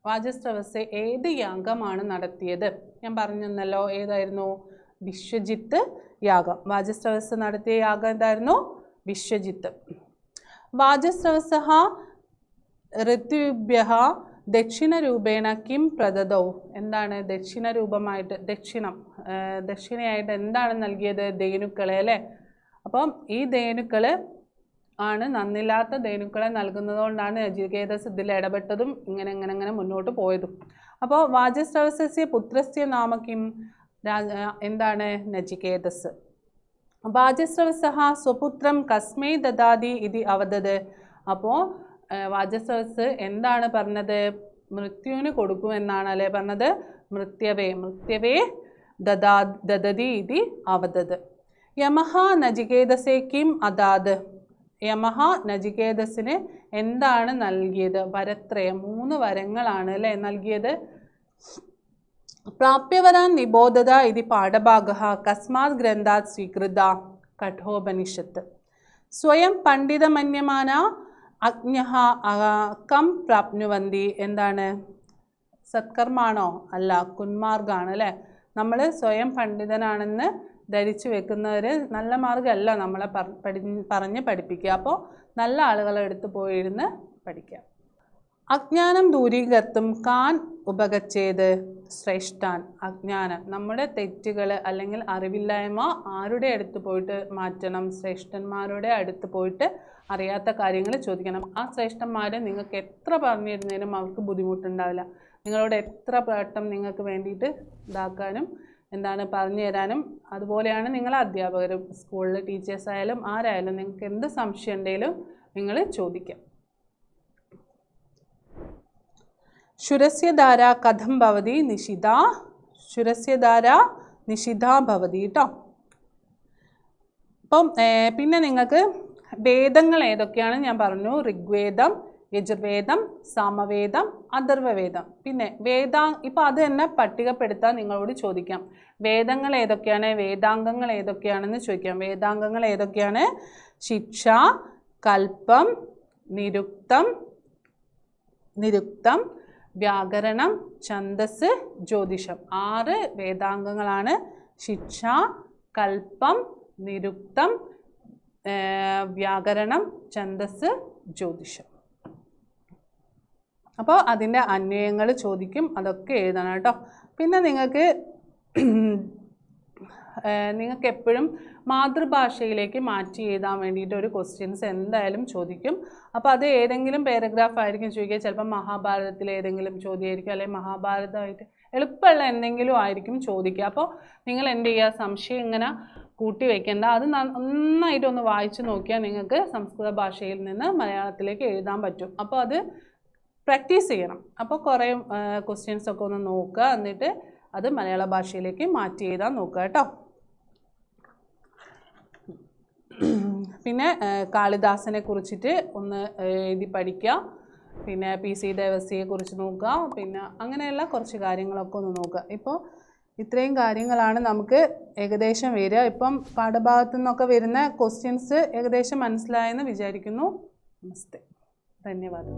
Speaker 1: വാജസ്രവസ് ഏത് യാഗമാണ് നടത്തിയത്? ഞാൻ പറഞ്ഞല്ലോ, ഏതായിരുന്നു? വിശ്വജിത്ത് യാഗം. വാജസ്രവസ് നടത്തിയ യാഗം എന്തായിരുന്നു? വിശ്വജിത്ത്. വാജസ്രവസ്സഹ ഋതുഭ്യഃ ദക്ഷിണരൂപേണ കിം പ്രദദൗ. എന്താണ് ദക്ഷിണ രൂപമായിട്ട്? ദക്ഷിണയായിട്ട് എന്താണ് നൽകിയത്? ധേനുക്കളെ അല്ലേ? അപ്പം ഈ ധേനുക്കൾ ആണ് നന്നില്ലാത്ത ധേനുക്കളെ നൽകുന്നതുകൊണ്ടാണ് നചികേതസ് ഇതിൽ ഇടപെട്ടതും ഇങ്ങനെ മുന്നോട്ട് പോയതും. അപ്പോൾ വാജസ്രവസ്യ പുത്രസ്യ നാമ കിം? എന്താണ്? നചികേതസ്. വാജസ്രവസ്സഹ സ്വപുത്രം കസ്മൈ ദദാതി ഇതി അവദത്. അപ്പോൾ വാജസ്രവസ് എന്താണ് പറഞ്ഞത്? മൃത്യുവിന് കൊടുക്കുമെന്നാണ് അല്ലേ പറഞ്ഞത്? മൃത്യവേ ദദതി ഇതി അവദത്. യമഹ നചികേതസേ കിം അദാത്. യമഹ നചികേതസിന് എന്താണ് നൽകിയത്? വരത്രയം, 3 വരങ്ങളാണ് അല്ലേ നൽകിയത്. പ്രാപ്യവരാൻ നിബോധത ഇതി പാഠഭാഗഃ കസ്മാത് ഗ്രന്ഥാത് സ്വീകൃത. കഠോപനിഷത്ത്. സ്വയം പണ്ഡിതമന്യമാന അജ്ഞഃ കം പ്രാപ്നുവന്തി. എന്താണ്? സത്കർമാണോ? അല്ല, കുന്മാർഗാണ് അല്ലേ. നമ്മൾ സ്വയം പണ്ഡിതനാണെന്ന് ധരിച്ചു വെക്കുന്നവർ നല്ല മാർഗ്ഗമല്ല നമ്മളെ പറഞ്ഞ് പഠിപ്പിക്കുക. അപ്പോൾ നല്ല ആളുകളെ അടുത്ത് പോയിരുന്ന് പഠിക്കുക. അജ്ഞാനം ദൂരീകർത്തും കാൻ ഉപഗച്ഛേത് ശ്രേഷ്ഠാൻ. അജ്ഞാനം, നമ്മുടെ തെറ്റുകൾ അല്ലെങ്കിൽ അറിവില്ലായ്മ ആരുടെ അടുത്ത് പോയിട്ട് മാറ്റണം? ശ്രേഷ്ഠന്മാരുടെ അടുത്ത് പോയിട്ട് അറിയാത്ത കാര്യങ്ങൾ ചോദിക്കണം. ആ ശ്രേഷ്ഠന്മാരെ നിങ്ങൾക്ക് എത്ര പറഞ്ഞിരുന്നതിനും അവർക്ക് ബുദ്ധിമുട്ടുണ്ടാവില്ല. നിങ്ങളോട് എത്ര വട്ടം നിങ്ങൾക്ക് വേണ്ടിയിട്ട് ഇതാക്കാനും പറഞ്ഞു തരാനും. അതുപോലെയാണ് നിങ്ങളെ അധ്യാപകരും, സ്കൂളിൽ ടീച്ചേഴ്സ് ആയാലും ആരായാലും നിങ്ങൾക്ക് എന്ത് സംശയം ഉണ്ടെങ്കിലും നിങ്ങൾ ചോദിക്കാം. ശുരസ്യധാര കഥം ഭവതി നിഷിത. ശുരസ്യധാര നിഷിത ഭവതി കേട്ടോ. അപ്പം പിന്നെ നിങ്ങൾക്ക് വേദങ്ങൾ ഏതൊക്കെയാണ് ഞാൻ പറഞ്ഞു. ഋഗ്വേദം, യജുർവേദം, സാമവേദം, അഥർവവേദം. പിന്നെ ഇപ്പം അത് തന്നെ പട്ടികപ്പെടുത്താൻ നിങ്ങളോട് ചോദിക്കാം. വേദങ്ങൾ ഏതൊക്കെയാണ്, വേദാംഗങ്ങൾ ഏതൊക്കെയാണെന്ന് ചോദിക്കാം. വേദാംഗങ്ങൾ ഏതൊക്കെയാണ്? ശിക്ഷ, കൽപ്പം, നിരുക്തം, വ്യാകരണം, ഛന്ദസ്, ജ്യോതിഷം. 6 വേദാംഗങ്ങളാണ്. ശിക്ഷ, കൽപ്പം, നിരുക്തം, വ്യാകരണം, ഛന്ദസ്, ജ്യോതിഷം. അപ്പോൾ അതിൻ്റെ അന്വയങ്ങൾ ചോദിക്കും, അതൊക്കെ എഴുതണം കേട്ടോ. പിന്നെ നിങ്ങൾക്ക് എപ്പോഴും മാതൃഭാഷയിലേക്ക് മാറ്റി എഴുതാൻ വേണ്ടിയിട്ട് ഒരു ക്വസ്റ്റ്യൻസ് എന്തായാലും ചോദിക്കും. അപ്പോൾ അത് ഏതെങ്കിലും പാരഗ്രാഫ് ആയിരിക്കും ചോദിക്കുക. ചിലപ്പോൾ മഹാഭാരതത്തിലെ ഏതെങ്കിലും ചോദ്യമായിരിക്കും, അല്ലെങ്കിൽ മഹാഭാരതമായിട്ട് എളുപ്പമുള്ള എന്തെങ്കിലും ആയിരിക്കും ചോദിക്കുക. അപ്പോൾ നിങ്ങൾ എന്ത് ചെയ്യുക? സംശയം ഇങ്ങനെ കൂട്ടി വയ്ക്കേണ്ട. അത് നന്നായിട്ടൊന്ന് വായിച്ച് നോക്കിയാൽ നിങ്ങൾക്ക് സംസ്കൃത ഭാഷയിൽ നിന്ന് മലയാളത്തിലേക്ക് എഴുതാൻ പറ്റും. അപ്പോൾ അത് പ്രാക്ടീസ് ചെയ്യണം. അപ്പോൾ കുറേ ക്വസ്റ്റ്യൻസൊക്കെ ഒന്ന് നോക്കുക, എന്നിട്ട് അത് മലയാള ഭാഷയിലേക്ക് മാറ്റി എഴുതാൻ നോക്കുക കേട്ടോ. പിന്നെ കാളിദാസനെ കുറിച്ചിട്ട് ഒന്ന് എഴുതി പഠിക്കുക. പിന്നെ PC ദേവസിയെ കുറിച്ച് നോക്കുക. പിന്നെ അങ്ങനെയുള്ള കുറച്ച് കാര്യങ്ങളൊക്കെ ഒന്ന് നോക്കുക. ഇപ്പോൾ ഇത്രയും കാര്യങ്ങളാണ് നമുക്ക് ഏകദേശം വരിക. ഇപ്പം പാഠഭാഗത്തു നിന്നൊക്കെ വരുന്ന ക്വസ്റ്റ്യൻസ് ഏകദേശം മനസ്സിലായെന്ന് വിചാരിക്കുന്നു. നമസ്തേ, ധന്യവാദം.